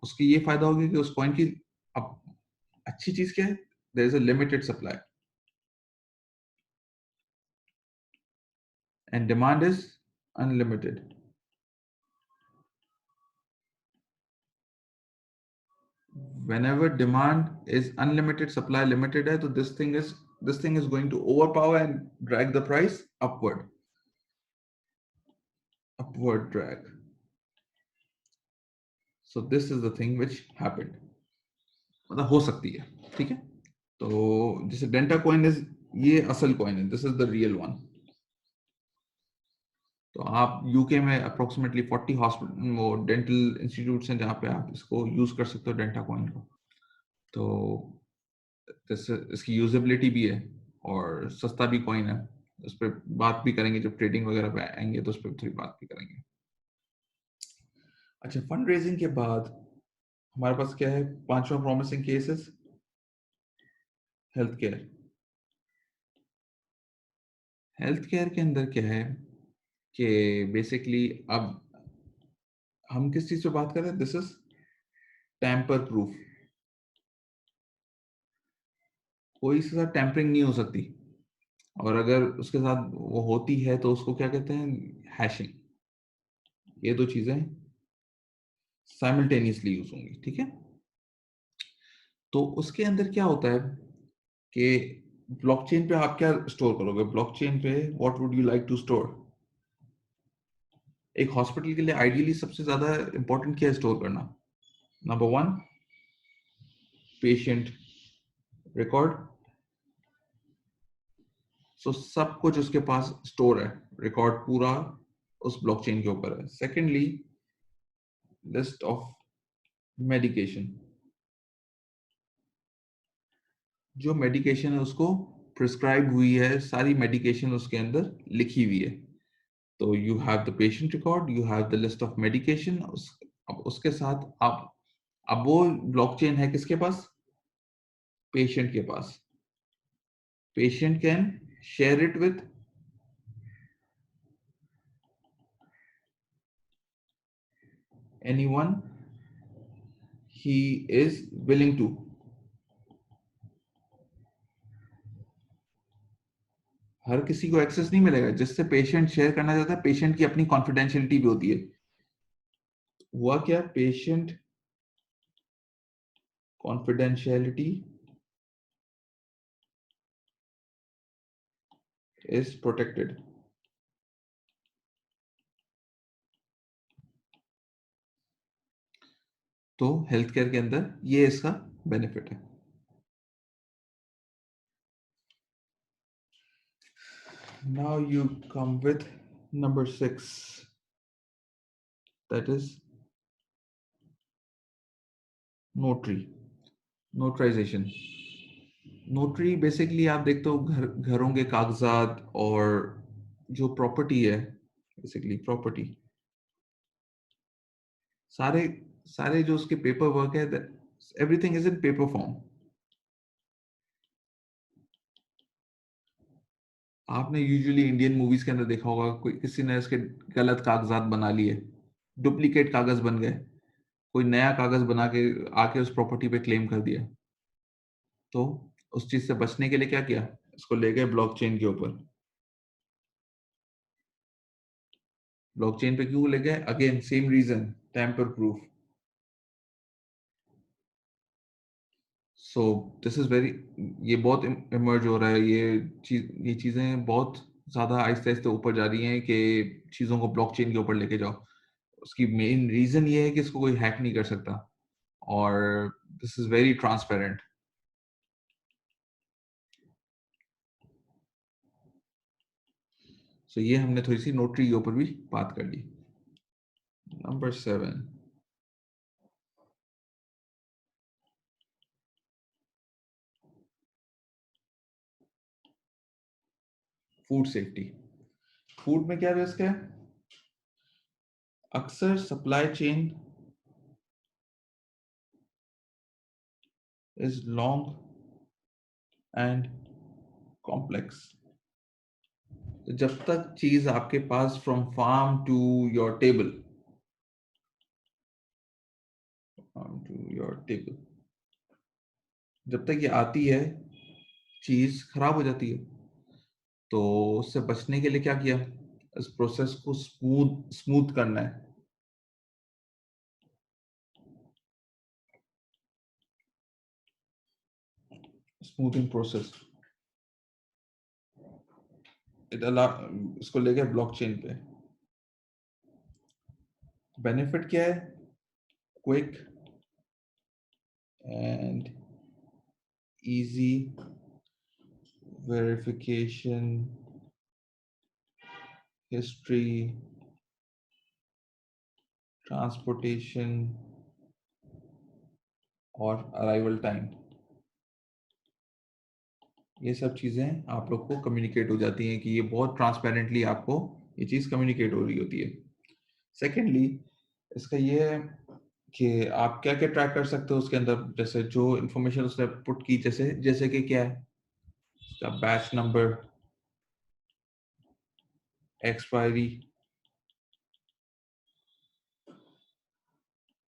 उसकी ये फायदा हो गया कि उस कॉइन की, अब अच्छी चीज क्या है, there is a limited supply and demand is unlimited. Whenever demand is unlimited, supply limited है, तो this thing is going to overpower and drag the price upward drag। So this is the thing which happened, मतलब हो सकती है, ठीक है। तो जैसे डेंटा कॉइन इज, ये असल कॉइन है, this is the real one. तो आप यूके में अप्रोक्सीमेटली 40 हॉस्पिटल, वो डेंटल इंस्टीट्यूट्स हैं जहाँ पे आप इसको यूज कर सकते हो, डेंटा कॉइन को। तो इसकी यूजेबिलिटी भी है, और सस्ता भी कॉइन है। उस पर बात भी करेंगे, जब ट्रेडिंग वगैरह पे आएंगे तो उस पर थोड़ी बात भी करेंगे। अच्छा, फंड रेजिंग के बाद हमारे पास क्या है? पांचवा promising cases, health care. Health care के अंदर क्या है? कि बेसिकली अब हम किस चीज पे बात कर रहे हैं? This is tamper proof. कोई इसके साथ टैंपरिंग नहीं हो सकती, और अगर उसके साथ वो होती है तो उसको क्या कहते हैं? हैशिंग। ये दो चीजें साइमल्टेनियसली यूज होंगी, ठीक है? तो उसके अंदर क्या होता है कि ब्लॉकचेन पे आप क्या स्टोर करोगे? ब्लॉकचेन पे what would you like to store? एक हॉस्पिटल के लिए आइडियली सबसे ज्यादा इंपॉर्टेंट क्या है स्टोर करना? Number one, patient record. So सब कुछ उसके पास स्टोर है, रिकॉर्ड पूरा उस ब्लॉकचेन के ऊपर है। Secondly, list of medication. जो मेडिकेशन है उसको प्रिस्क्राइब हुई है, सारी मेडिकेशन उसके अंदर लिखी हुई है। तो you have the patient record, you have the list of medication. अब उसके साथ आप, अब वो ब्लॉकचेन है किसके पास? पेशेंट के पास। Patient can share it with anyone he is willing to. हर किसी को एक्सेस नहीं मिलेगा। जिससे पेशेंट शेयर करना चाहता है, पेशेंट की अपनी कॉन्फिडेंशियलिटी भी होती है। हुआ क्या? Patient confidentiality is protected. तो हेल्थ केयर के अंदर ये इसका बेनिफिट है। Now you come with number 6, that is notary, notarization. Notary basically आप देखते हो घरों के कागजात और जो प्रॉपर्टी है, बेसिकली प्रॉपर्टी, सारे सारे जो उसके पेपर वर्क है, everything is in paper form. आपने यूजुअली इंडियन मूवीज के अंदर देखा होगा, कोई किसी ने इसके गलत कागजात बना लिए, डुप्लीकेट कागज बन गए, कोई नया कागज बना के आके उस प्रॉपर्टी पे क्लेम कर दिया। तो उस चीज से बचने के लिए क्या किया? इसको ले गए ब्लॉकचेन के ऊपर। ब्लॉकचेन पे क्यों ले गए? Again same reason, tamper proof. So this is very, ये बहुत इमर्ज हो रहा है, ये चीजें बहुत ज्यादा आहिस्ते आहिस्ते ऊपर जा रही हैं कि चीजों को ब्लॉकचेन के ऊपर लेके जाओ। उसकी मेन रीजन ये है कि इसको कोई हैक नहीं कर सकता, और दिस इज वेरी ट्रांसपेरेंट। सो ये हमने थोड़ी सी नोटरी के ऊपर भी बात कर ली। Number 7, food safety. फूड में क्या रिस्क है? अक्सर supply chain is long and complex. जब तक चीज आपके पास from farm to your table, farm to your table, जब तक ये आती है चीज खराब हो जाती है। तो उससे बचने के लिए क्या किया? इस प्रोसेस को स्मूथ स्मूथ करना है। स्मूथिंग प्रोसेस, इसको लेके ब्लॉकचेन पे बेनिफिट क्या है? Quick and easy verification, history, transportation और अराइवल टाइम। ये सब चीजें आप लोग को कम्युनिकेट हो जाती हैं कि ये बहुत ट्रांसपेरेंटली आपको ये चीज कम्युनिकेट हो रही होती है। सेकेंडली, इसका ये है कि आप क्या क्या ट्रैक कर सकते हो उसके अंदर, जैसे जो इंफॉर्मेशन उसने पुट की, जैसे जैसे कि क्या है? बैच नंबर, एक्सपायरी,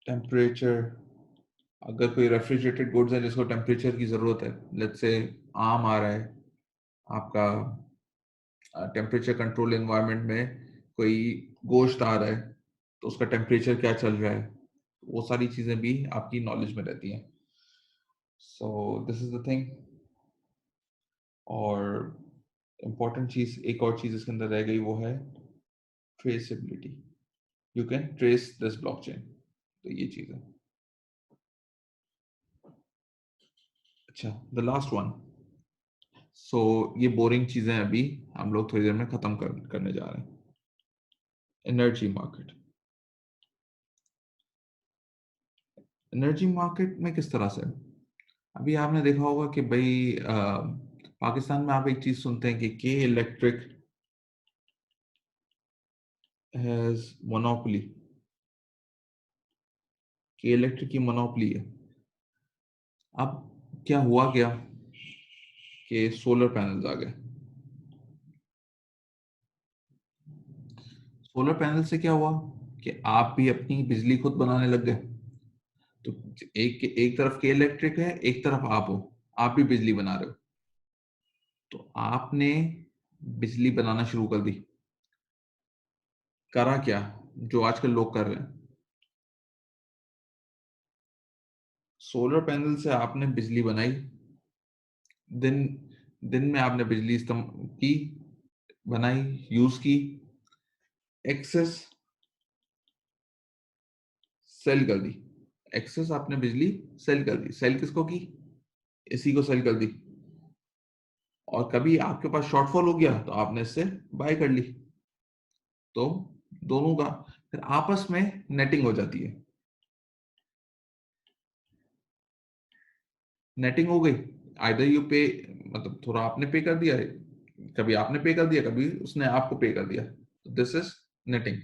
टेम्परेचर, अगर कोई रेफ्रिजरेटेड गुड्स है जिसको टेम्परेचर की ज़रूरत है, लेट्स से आम आ रहा है आपका टेम्परेचर कंट्रोल एनवायरनमेंट में, कोई गोश्त आ रहा है तो उसका टेम्परेचर क्या चल रहा है, वो सारी चीज़ें भी आपकी नॉलेज में रहती हैं। सो दिस इज द थिंग। और इम्पॉर्टेंट चीज़, एक और चीज़ इसके अंदर रह गई, वो है traceability. You can trace this blockchain. तो ये चीज़ है। अच्छा, द लास्ट वन। सो ये बोरिंग चीज़ें अभी हम लोग थोड़ी देर में ख़त्म करने जा रहे हैं। Energy market. एनर्जी मार्केट में किस तरह से, अभी आपने देखा होगा कि भाई पाकिस्तान में आप एक चीज़ सुनते हैं कि के इलेक्ट्रिक हैज़ मोनोपोली, के इलेक्ट्रिक की मोनोपोली है। अब क्या हुआ क्या कि सोलर पैनल्स आ गए। सोलर पैनल से क्या हुआ कि आप भी अपनी बिजली खुद बनाने लग गए। तो एक एक तरफ के इलेक्ट्रिक है, एक तरफ आप हो, आप भी बिजली बना रहे हो। तो आपने बिजली बनाना शुरू कर दी। करा क्या जो आजकल लोग कर रहे हैं, सोलर पैनल से आपने बिजली बनाई, दिन दिन में आपने बिजली इस्तेमाल की, बनाई, यूज की, एक्सेस सेल कर दी। एक्सेस आपने बिजली सेल कर दी। सेल किसको की, इसी को सेल कर दी। और कभी आपके पास शॉर्टफॉल हो गया तो आपने इससे बाय कर ली। तो दोनों का फिर आपस में नेटिंग हो जाती है। नेटिंग हो गई, आइदर यू पे, मतलब थोड़ा आपने पे कर दिया है, कभी आपने पे कर दिया, कभी उसने आपको पे कर दिया। This is netting.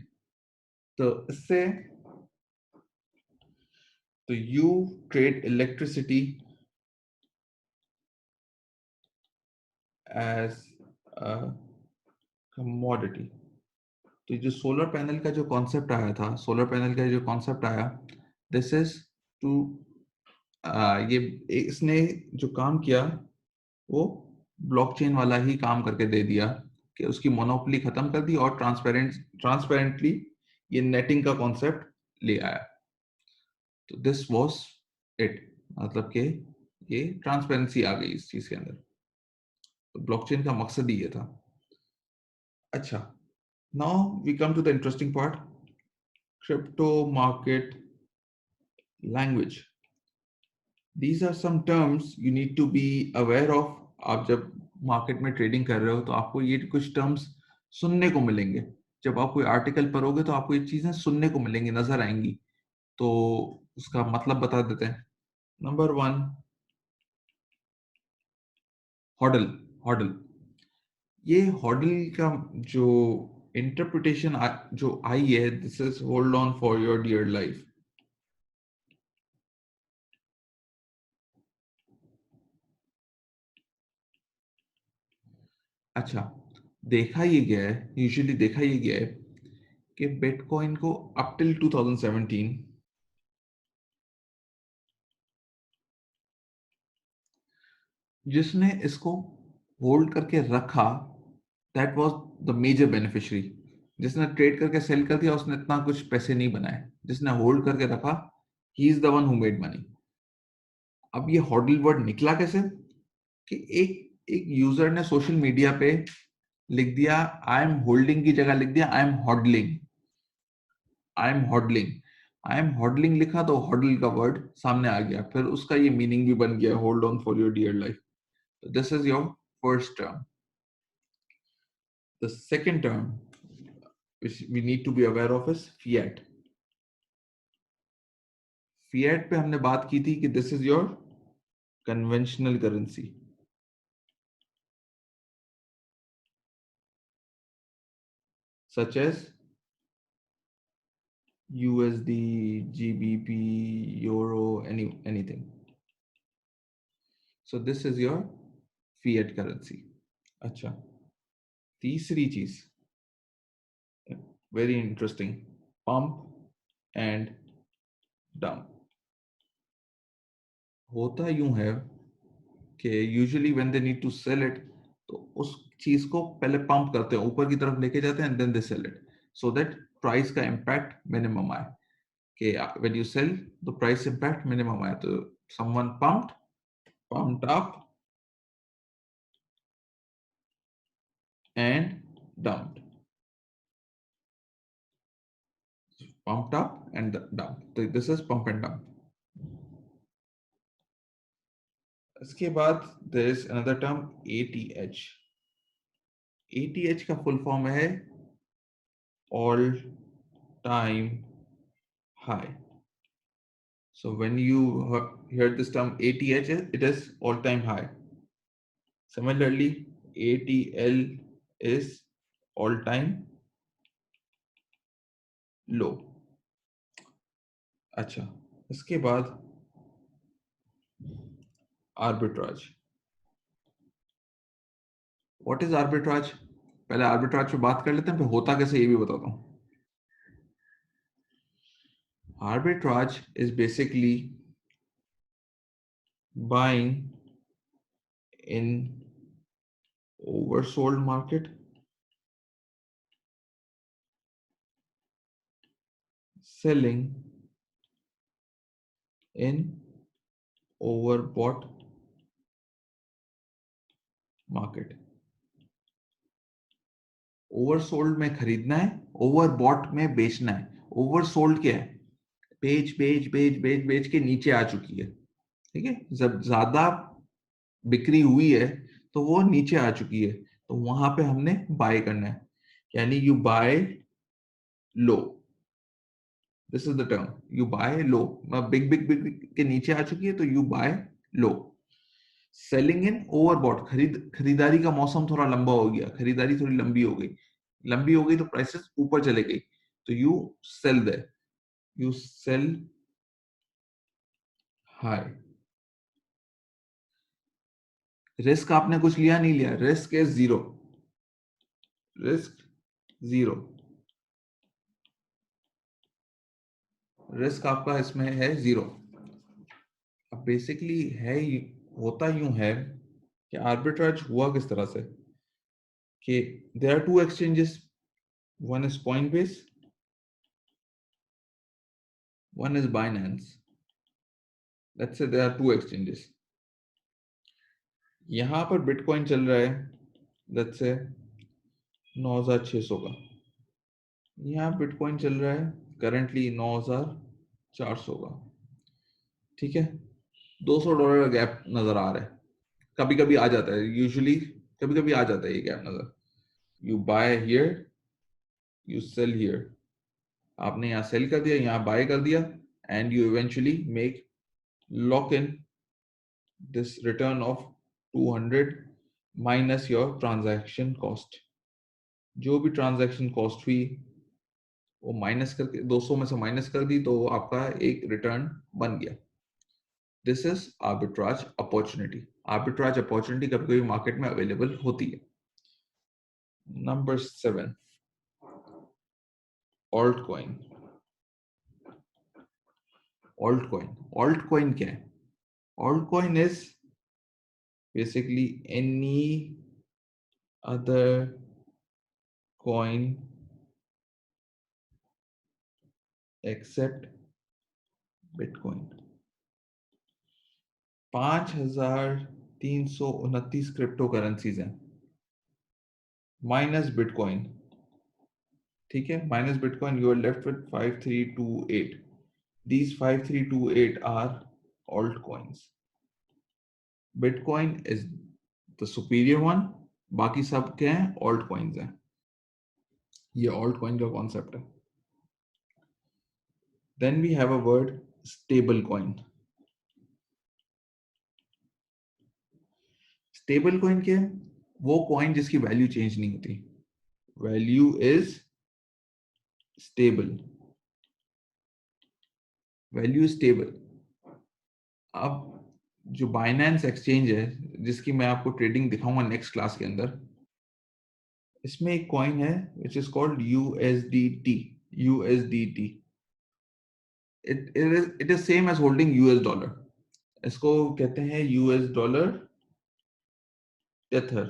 तो इससे, तो you trade electricity as a commodity. तो जो सोलर पैनल का जो कॉन्सेप्ट आया था, सोलर पैनल का जो कॉन्सेप्ट आया, दिस इज टू, ये इसने जो काम किया वो ब्लॉकचेन वाला ही काम करके दे दिया कि उसकी मोनोपोली खत्म कर दी और ट्रांसपेरेंटली ये नेटिंग का कॉन्सेप्ट ले आया। तो दिस वाज इट, मतलब कि ये ट्रांसपेरेंसी आ गई इस चीज के अंदर। तो ब्लॉकचेन का मकसद ही ये था। अच्छा, now we come to the interesting part, crypto market language. These are some terms you need to be aware of। आप जब मार्केट में ट्रेडिंग कर रहे हो तो आपको ये कुछ टर्म्स सुनने को मिलेंगे। जब आप कोई आर्टिकल पढ़ोगे तो आपको ये चीजें सुनने को मिलेंगी, नजर आएंगी। तो उसका मतलब बता देते हैं। Number one, hodl. हॉडल, ये हॉडल का जो इंटरप्रिटेशन जो आई है, this is hold on for your dear life. अच्छा, देखा ये गया है, यूजुअली देखा ये गया है कि बिटकॉइन को अप टिल 2017 जिसने इसको होल्ड करके रखा, that was the major beneficiary. जिसने ट्रेड करके सेल कर दिया उसने इतना कुछ पैसे नहीं बनाए, जिसने होल्ड करके रखा, he is the one who made money. अब ये हॉडल वर्ड निकला कैसे कि एक एक यूजर ने सोशल मीडिया पे लिख दिया, आई एम होल्डिंग की जगह लिख दिया I am hodling. I am hodling, I am hodling लिखा तो हॉडल का वर्ड सामने आ गया, फिर उसका ये मीनिंग भी बन गया, hold on for your dear life. This is your first term. The second term which we need to be aware of is fiat. Fiat पे हमने बात की थी कि this is your conventional currency, such as USD, GBP, Euro, anything. So this is your fiat currency. अच्छा, तीसरी चीज, very interesting, pump and dump. होता यूं है कि usually when they need to sell it, तो उस चीज को पहले पंप करते हैं, ऊपर की तरफ लेके जाते हैं, and then they sell it, so that price का इम्पैक्ट मिनिमम आए, कि when you sell the price impact minimum आए। तो someone pumped up and dumped, pumped up and dumped, तो this is pump and dump। इसके बाद there is another term ATH। ATH का फुल फॉर्म है all time high। So when you hear this term ATH, it is all time high। Similarly, ATL is all time low। अच्छा, इसके बाद आर्बिट्राज। What is arbitrage? पहले आर्बिट्राज पे बात कर लेते हैं, फिर होता कैसे ये भी बताता हूँ। Arbitrage is basically buying in oversold market, selling in overbought market। Oversold में खरीदना है, ओवरबॉट में बेचना है। ओवरसोल्ड क्या है? बेच बेच बेच बेच बेच के नीचे आ चुकी है, ठीक है। जब ज्यादा बिक्री हुई है तो वो नीचे आ चुकी है, तो वहां पे हमने बाय करना है, यानी you buy low. This is the term, you buy low. Big big big के नीचे आ चुकी है तो you buy low. Selling in overbought, खरीदारी का मौसम थोड़ा लंबा हो गया, खरीदारी थोड़ी लंबी हो गई, लंबी हो गई तो प्राइसेस ऊपर चले गई, तो you sell there, you sell high. Risk आपने कुछ लिया नहीं लिया, risk is zero, risk zero, risk आपका इसमें है जीरो। अब बेसिकली है, होता यूं है कि आर्बिट्राज हुआ किस तरह से, कि there are two exchanges, one is Coinbase, one is Binance. Let's say there are two exchanges. यहां पर बिटकॉइन चल रहा है लेट्स से 9600 का, यहाँ बिटकॉइन चल रहा है करंटली 9400 का, ठीक है। $200 का गैप नजर आ रहा है, कभी कभी आ जाता है, यूजुअली कभी कभी आ जाता है ये गैप नजर। You buy here, you sell here, आपने यहाँ सेल कर दिया, यहाँ बाय कर दिया, and you eventually make lock in this return of 200 minus your transaction cost. जो भी ट्रांजैक्शन कॉस्ट हुई वो माइनस करके 200 में से माइनस कर दी, तो वो आपका एक रिटर्न बन गया। This is arbitrage opportunity. Arbitrage opportunity कभी कभी मार्केट में अवेलेबल होती है। Number 7, alt coin. Alt coin, alt coin क्या है? Alt coin is basically any other coin except bitcoin. 5329 crypto currencies हैं माइनस बिटकॉइन, ठीक है। Minus bitcoin, you are left with 5328। These 5328 are altcoins। Bitcoin is the superior one, बाकी सब क्या हैं? altcoins हैं। ये altcoin का कॉन्सेप्ट है। Then we have a word stable coin। Stable coin क्या है? वो coin जिसकी वैल्यू चेंज नहीं होती, value is stable, value stable. अब जो बाइनेंस एक्सचेंज है, जिसकी मैं आपको ट्रेडिंग दिखाऊंगा नेक्स्ट क्लास के अंदर, इसमें एक कॉइन है which is called USDT. USDT It is same as holding US dollar. इसको कहते हैं US dollar tether.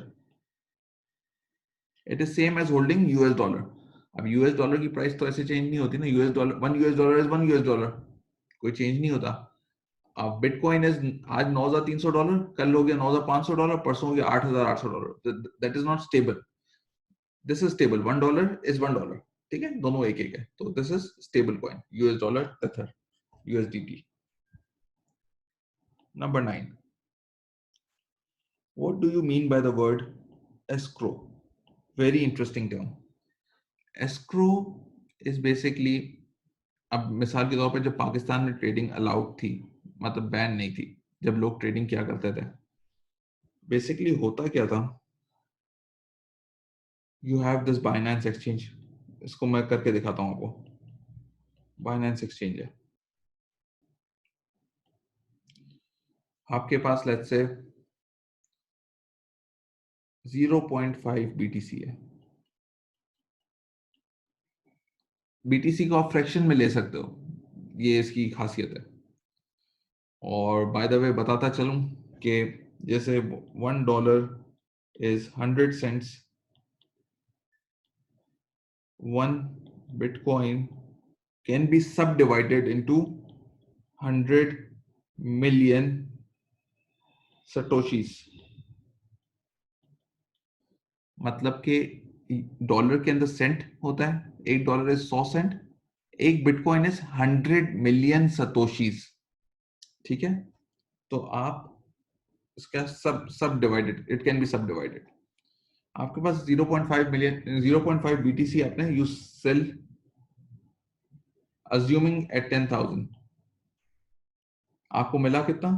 It is same as holding US dollar. अब US डॉलर की प्राइस तो ऐसे चेंज नहीं होती ना. US dollar, 1 US dollar is 1 US dollar, कोई चेंज नहीं होता. अब बिटकॉइन इज आज $9,300, कल हो गया $9,500, परसों हो गया $8,800. That is not stable. This is stable. $1 is $1. ठीक है, दोनों एक एक है. तो this is stablecoin, US dollar tether, USDT. Number 9. What do you mean by the word escrow? Very interesting term. Escrow is basically, अब मिसाल के तौर पर जब पाकिस्तान में ट्रेडिंग अलाउड थी, मतलब बैन नहीं थी, जब लोग ट्रेडिंग किया करते थे, बेसिकली होता क्या था, you have this Binance exchange. इसको मैं करके दिखाता हूं आपको. बाइनेंस एक्सचेंज है, आपके पास लेट्स से 0.5 BTC है. BTC को आप फ्रैक्शन में ले सकते हो, ये इसकी खासियत है. और बाय द वे बताता चलूं कि जैसे $1 is 100 cents, 1 Bitcoin can be subdivided into 100 million satoshis. मतलब कि डॉलर के अंदर सेंट होता है, $1 इज 100 सेंट, एक बिटकॉइन इज 100 मिलियन सतोशीज. ठीक है, तो आप इसका subdivided, it can be subdivided. आपके पास 0.5 मिलियन, 0.5 BTC आपने यू सेल अज्यूमिंग एट 10,000. आपको मिला कितना?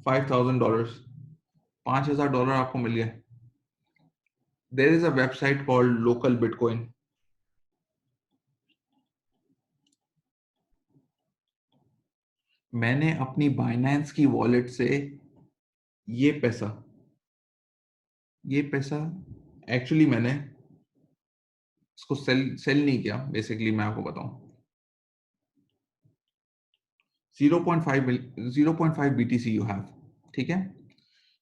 $5,000. $5,000 आपको मिल गया. There is a website called local bitcoin. मैंने अपनी बाइनेंस की वॉलेट से ये पैसा एक्चुअली मैंने इसको सेल नहीं किया. बेसिकली मैं आपको बताऊं, 0.5 BTC यू हैव. ठीक है,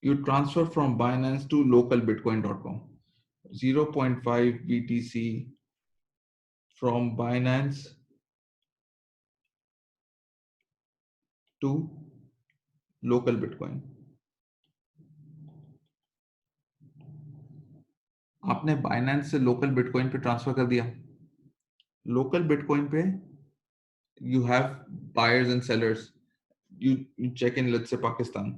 you transfer from Binance to localbitcoin.com. 0.5 BTC from Binance to local Bitcoin. आपने Binance से local Bitcoin पे ट्रांसफर कर दिया. Local Bitcoin पे you have buyers and sellers. You check in, let's say Pakistan.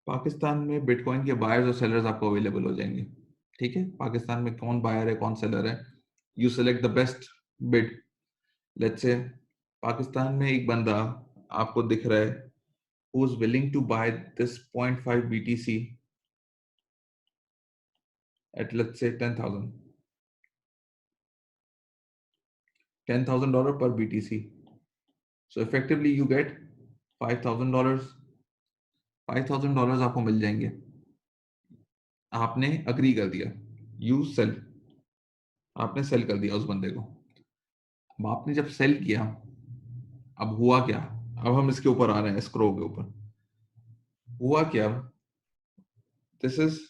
Pakistan में बिटकॉइन के बायर्स और सेलर्स आपको अवेलेबल हो जाएंगे. ठीक है, पाकिस्तान में कौन बायर है कौन सेलर है, you select the best bid. Let's say Pakistan में एक बंदा आपको दिख रहा है who is willing to buy this 0.5 BTC at, let's say, 10,000. $10,000 per BTC. So effectively you get $5,000. $5,000 आपको मिल जाएंगे. आपने अग्री कर दिया, यू सेल, आपने सेल कर दिया उस बंदे को. अब आपने जब सेल किया, अब हुआ क्या, अब हम इसके ऊपर आ रहे हैं, स्क्रो के ऊपर. हुआ क्या, दिस इज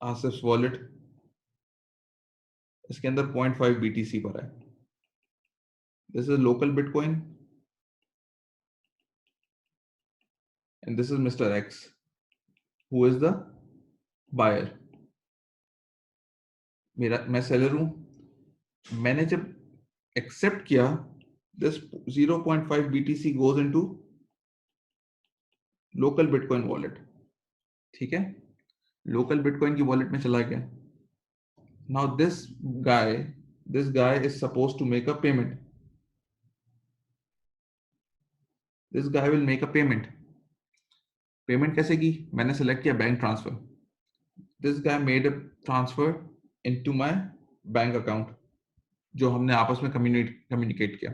आसिफ वॉलेट. इसके अंदर 0.5 BTC पर है. This is local bitcoin and this is Mr. X who is the buyer. मैं सेलर हूं. मैंने जब एक्सेप्ट किया, this 0.5 BTC goes into local bitcoin wallet. ठीक है, लोकल बिटकॉइन की वॉलेट में चला गया. Now this guy is suppose to make a payment. This guy will make a payment. Payment कैसे की? मैंने सेलेक्ट किया bank transfer. This guy made a transfer into my bank account, जो हमने आपस में कम्युनिकेट किया.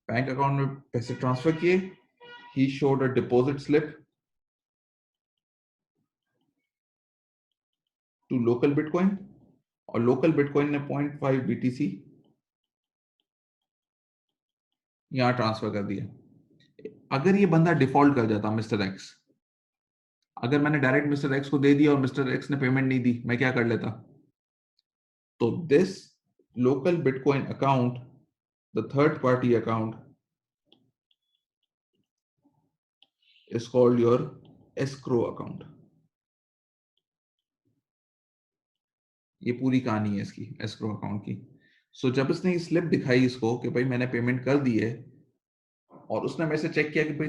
बैंक अकाउंट में पैसे ट्रांसफर किए. He showed a deposit slip to local bitcoin, और लोकल बिटकॉइन ने 0.5 BTC यहाँ ट्रांसफर कर दिया। अगर ये बंदा डिफॉल्ट कर जाता मिस्टर एक्स, अगर मैंने डायरेक्ट मिस्टर एक्स को दे दिया और मिस्टर एक्स ने पेमेंट नहीं दी, मैं क्या कर लेता? तो this local bitcoin account, the third party account, is called your escrow account. ये पूरी कहानी है इसकी escrow account की। सो जब इसने स्लिप दिखाई इसको कि भाई मैंने पेमेंट कर दी है, और उसने मेरे से चेक किया कि भाई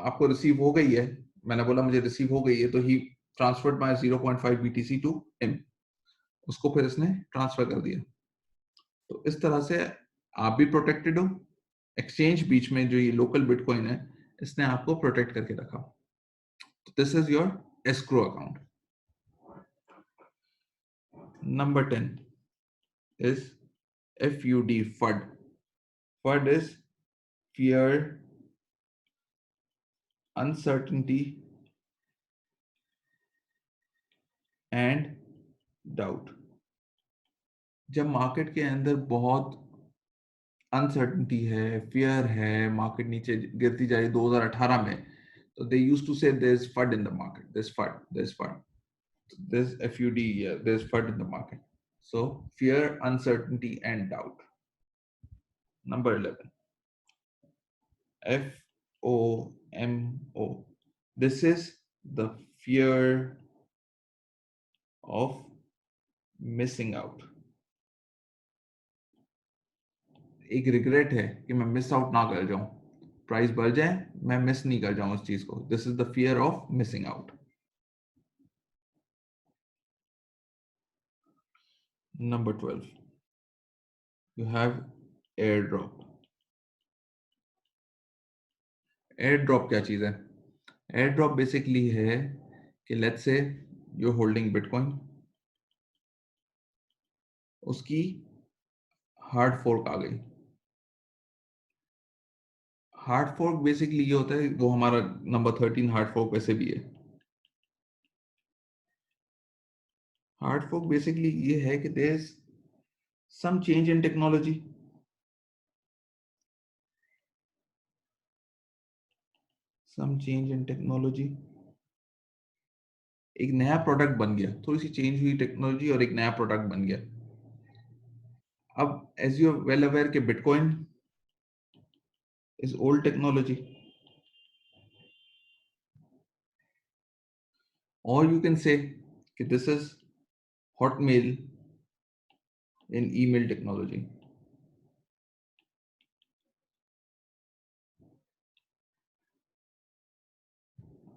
आपको रिसीव हो गई है, मैंने बोला मुझे रिसीव हो गई है, तो he transferred my 0.5 BTC to him, उसको फिर इसने ट्रांसफर कर दिया। तो इस तरह से आप भी प्रोटेक्टेड हो, एक्सचेंज बीच में जो ये लोकल बिटकॉइन है इसने आपको प्रोटेक्ट करके रखा। This is your escrow account. Number 10 is FUD, FUD. FUD is fear, uncertainty and doubt. जब मार्केट के अंदर बहुत अनसर्टनिटी है, फियर है, मार्केट नीचे गिरती जा रही 2018 में, तो they used to say there is FUD in the market, there's FUD, yeah, there's FUD in the market. So fear, uncertainty and doubt. Number 11, FOMO. This is the fear of missing out. एक रिग्रेट है कि मैं मिस आउट ना कर जाऊं, प्राइस बढ़ जाए मैं मिस नहीं कर जाऊं उस चीज को। This is the fear of missing out. Number 12, you have air drop. Air drop क्या चीज है? एयर ड्रॉप बेसिकली है कि let's say you holding bitcoin, उसकी हार्ड फोर्क आ गई। हार्ड फोर्क बेसिकली ये होता है, वो हमारा नंबर 13 हार्ड फोर्क वैसे भी है। हार्ड फोर्क बेसिकली ये है कि there is some change in technology, एक नया प्रोडक्ट बन गया, थोड़ी सी चेंज हुई टेक्नोलॉजी और एक नया प्रोडक्ट बन गया। अब एज यू वेल अवेयर कि बिटकॉइन इज ओल्ड टेक्नोलॉजी, और यू कैन से कि this is Hotmail in email technology.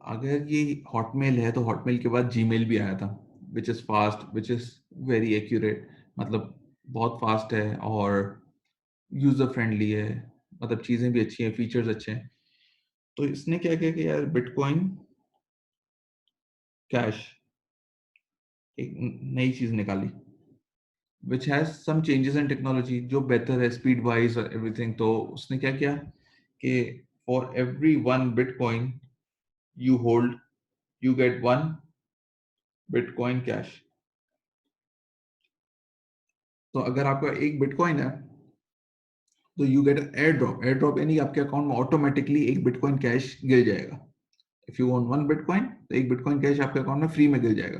अगर ये हॉटमेल है तो हॉटमेल के बाद जीमेल भी आया था, which is fast, which is very accurate, मतलब बहुत फास्ट है और यूजर फ्रेंडली है, मतलब चीजें भी अच्छी हैं, फीचर्स अच्छे हैं। तो इसने क्या किया कि यार बिटकॉइन कैश एक नई चीज निकाली, which has some changes in technology, जो बेहतर है स्पीड वाइज और एवरीथिंग। तो उसने क्या किया कि for every one bitcoin you hold, you get one bitcoin cash. तो अगर आपका एक बिटकॉइन है तो you get air drop. Air drop यानी आपके अकाउंट में ऑटोमेटिकली एक बिटकॉइन कैश गिर जाएगा। If you want one bitcoin तो एक बिटकॉइन कैश आपके अकाउंट में फ्री में गिर जाएगा।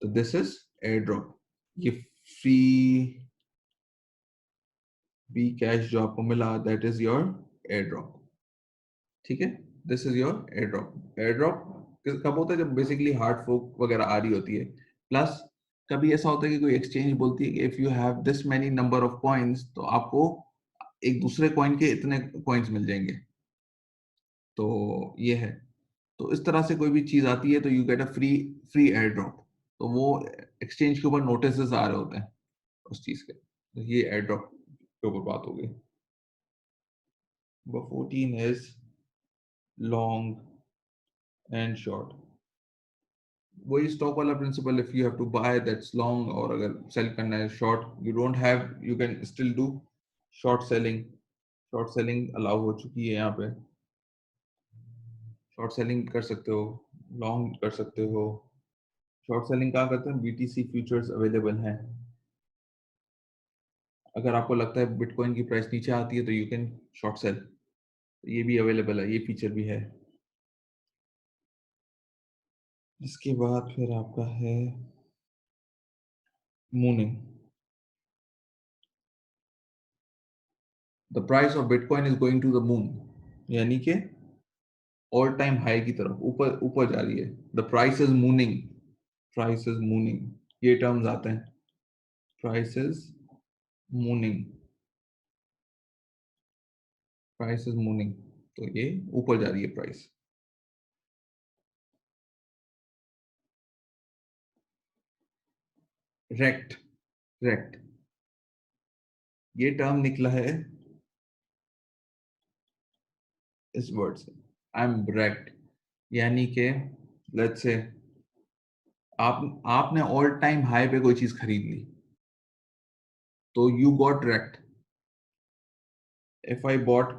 तो दिस इज एयर ड्रॉप। ये फ्री बी कैश जो आपको मिला, that is your air drop. ठीक है, this is your air drop. Air drop कब होता है? जब बेसिकली हार्ड फोक वगैरह आ रही होती है। प्लस कभी ऐसा होता है कि कोई एक्सचेंज बोलती है कि if you have this many number of coins, तो आपको एक दूसरे कॉइन के इतने कॉइन्स मिल जाएंगे। तो ये है। तो इस तरह से कोई भी चीज आती है तो you get a free free air drop. तो वो एक्सचेंज के ऊपर नोटिस आ रहे होते हैं उस चीज के। तो ये एयर ड्रॉप के ऊपर बात हो गई। Number 14 is long and short. वही स्टॉक वाला principle, if you have to buy that's long, और अगर सेल करना है short, you don't have, you can still do short selling. Short selling allow हो चुकी है यहाँ पे, शॉर्ट सेलिंग कर सकते हो, लॉन्ग कर सकते हो। शॉर्ट सेलिंग कहाँ करते हैं? बीटीसी फ्यूचर्स अवेलेबल हैं। अगर आपको लगता है बिटकॉइन की प्राइस नीचे आती है तो यू कैन शॉर्ट सेल। ये भी अवेलेबल है, ये फीचर भी है। इसके बाद फिर आपका है mooning. The price of bitcoin is going to the moon, यानी कि ऑल टाइम हाई की तरफ ऊपर ऊपर जा रही है। The price is mooning, price is mooning, ये टर्म्स आते हैं। Price is mooning, price is mooning, तो ये ऊपर जा रही है प्राइस। रेक्ट, रेक्ट, ये टर्म निकला है इस वर्ड से, आई एम रेक्ट, यानी कि लेट्स से आपने ऑल टाइम हाई पे कोई चीज खरीद ली, तो you got rekt. If I bought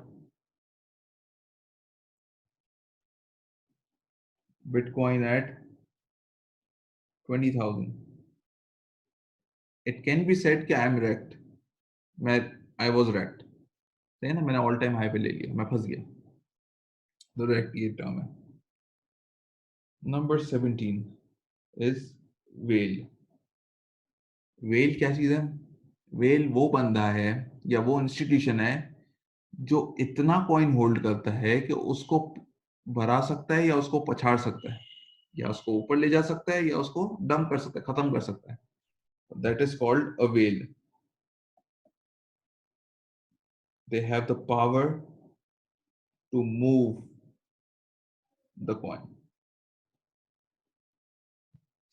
bitcoin at 20,000, it can be said कि आई एम रेक्ट, मैं आई वॉज रेक्ट, सही है ना, मैंने ऑल टाइम हाई पे ले लिया, मैं फंस गया, तो रेक्ट ये टर्म है। Number 17 is well. वेल क्या चीज है? वेल वो बंदा है या वो इंस्टीट्यूशन है जो इतना कॉइन होल्ड करता है कि उसको भरा सकता है या उसको पछाड़ सकता है, या उसको ऊपर ले जा सकता है या उसको डंप कर सकता है, खत्म कर सकता है। That is called a whale. They have the power to move the coin,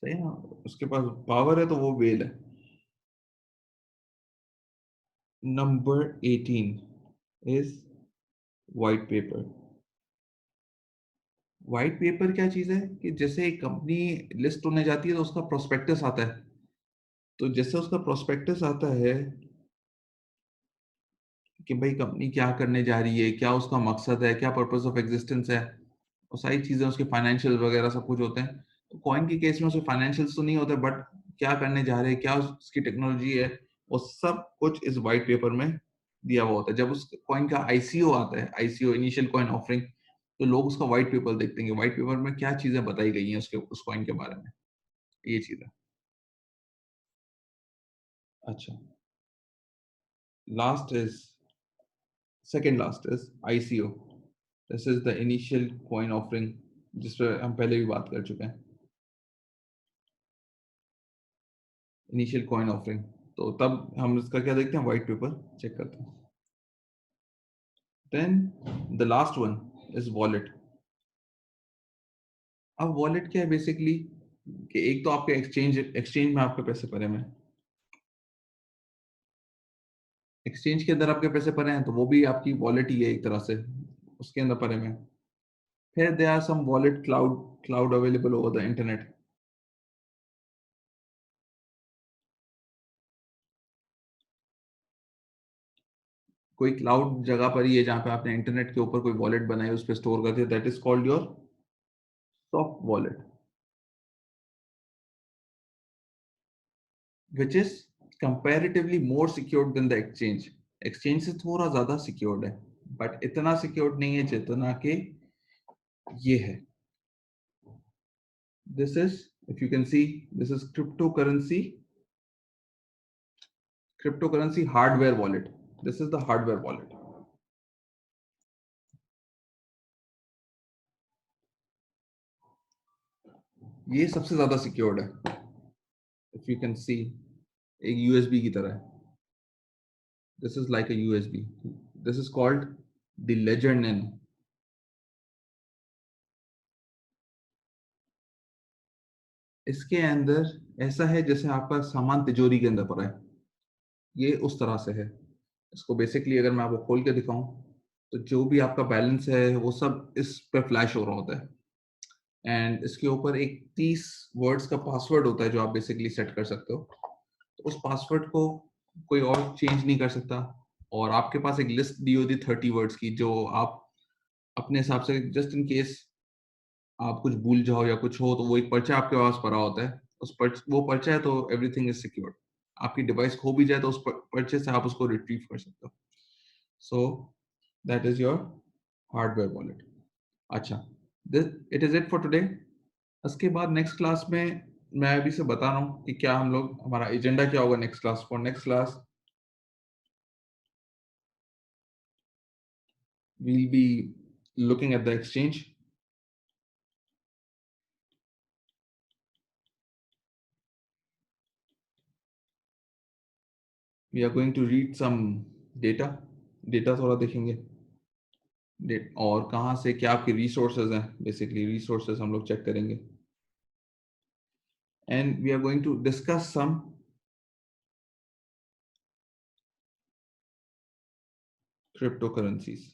सही ना, उसके पास पावर है तो वो वेल है। Number 18 is white paper. White paper क्या चीज है कि जैसे एक कंपनी लिस्ट होने जाती है तो उसका प्रोस्पेक्टस आता है, तो जैसे उसका प्रोस्पेक्टस आता है कि भाई कंपनी क्या करने जा रही है, क्या उसका मकसद है, क्या पर्पस ऑफ एग्जिस्टेंस है, और सारी चीजें उसके फाइनेंशियल वगैरह सब कुछ होते हैं। तो कॉइन के केस में उसके फाइनेंशियल्स तो नहीं होते, बट क्या करने जा रहे हैं, क्या उसकी टेक्नोलॉजी है, वो सब कुछ इस व्हाइट पेपर में दिया हुआ होता है। जब उस कॉइन का आईसीओ आता है, आईसीओ इनिशियल कॉइन ऑफरिंग, तो लोग उसका व्हाइट पेपर देखते हैं, व्हाइट पेपर में क्या चीजें बताई गई हैं उसके उस कॉइन के बारे में, ये चीज है। अच्छा, last is, second last is ICO. This is the initial coin offering, जिस पर हम पहले भी बात कर चुके हैं, इनिशियल कॉइन ऑफरिंग। तो तब हम इसका क्या देखते हैं, व्हाइट पेपर चेक करते हैं। Then the last one is wallet. अब वॉलेट क्या है बेसिकली, कि एक तो आपके एक्सचेंज एक्सचेंज में आपके पैसे पड़े हैं, एक्सचेंज के अंदर आपके पैसे पड़े हैं, तो वो भी आपकी वॉलेट ही है एक तरह से, उसके अंदर पड़े हैं। फिर they are some wallet cloud, cloud available over the internet. कोई क्लाउड जगह पर ही है जहां पे आपने इंटरनेट के ऊपर कोई वॉलेट बनाई, उस पर स्टोर करते हैं, that is called your soft wallet, which is comparatively more secured than the exchange। exchange से थोड़ा ज्यादा सिक्योर्ड है, बट इतना सिक्योर्ड नहीं है जितना कि ये है। this is, if you can see, this is cryptocurrency, cryptocurrency hardware wallet, this is the hardware wallet। ये सबसे ज्यादा सिक्योर्ड है, if you can see, एक यूएसबी की तरह है। this is like a USB, this is called the ledger nano। इसके अंदर ऐसा है जैसे आपका सामान तिजोरी के अंदर पड़ा है, ये उस तरह से है। इसको बेसिकली अगर मैं आपको खोल के दिखाऊं, तो जो भी आपका बैलेंस है वो सब इस पे फ्लैश हो रहा होता है, एंड इसके ऊपर एक 30 वर्ड्स का पासवर्ड होता है जो आप बेसिकली सेट कर सकते हो। तो उस पासवर्ड को कोई और चेंज नहीं कर सकता, और आपके पास एक लिस्ट दी होती 30 वर्ड्स की, जो आप अपने हिसाब से जस्ट इन केस आप कुछ भूल जाओ या कुछ हो, तो वो एक पर्चा आपके पास पड़ा होता है, वो पर्चा है तो एवरीथिंग इज सिक्योर्ड। आपकी डिवाइस खो भी जाए तो उस पर्चे से आप उसको रिट्रीव कर सकते हो। So that is your hardware wallet. अच्छा, this it is it for today. उसके बाद नेक्स्ट क्लास में मैं अभी से बता रहा हूँ कि क्या हम लोग, हमारा एजेंडा क्या होगा next class. For next class we'll be looking at the exchange. We are going to read some data थोड़ा देखेंगे, और कहाँ से क्या आपके रिसोर्सेज हैं, बेसिकली रिसोर्सेज हम लोग चेक करेंगे। And we are going to discuss some crypto currencies.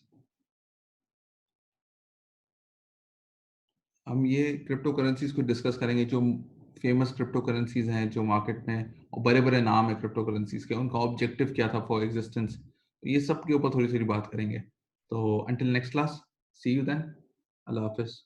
हम ये क्रिप्टो करेंसीज को डिस्कस करेंगे, जो फेमस क्रिप्टो करेंसीज हैं जो मार्केट में, और बड़े बड़े नाम है क्रिप्टो करेंसीज के, उनका ऑब्जेक्टिव क्या था फॉर एग्जिस्टेंस, ये सब के ऊपर थोड़ी सी बात करेंगे। तो until next class, see you then, अल्लाह हाफिज।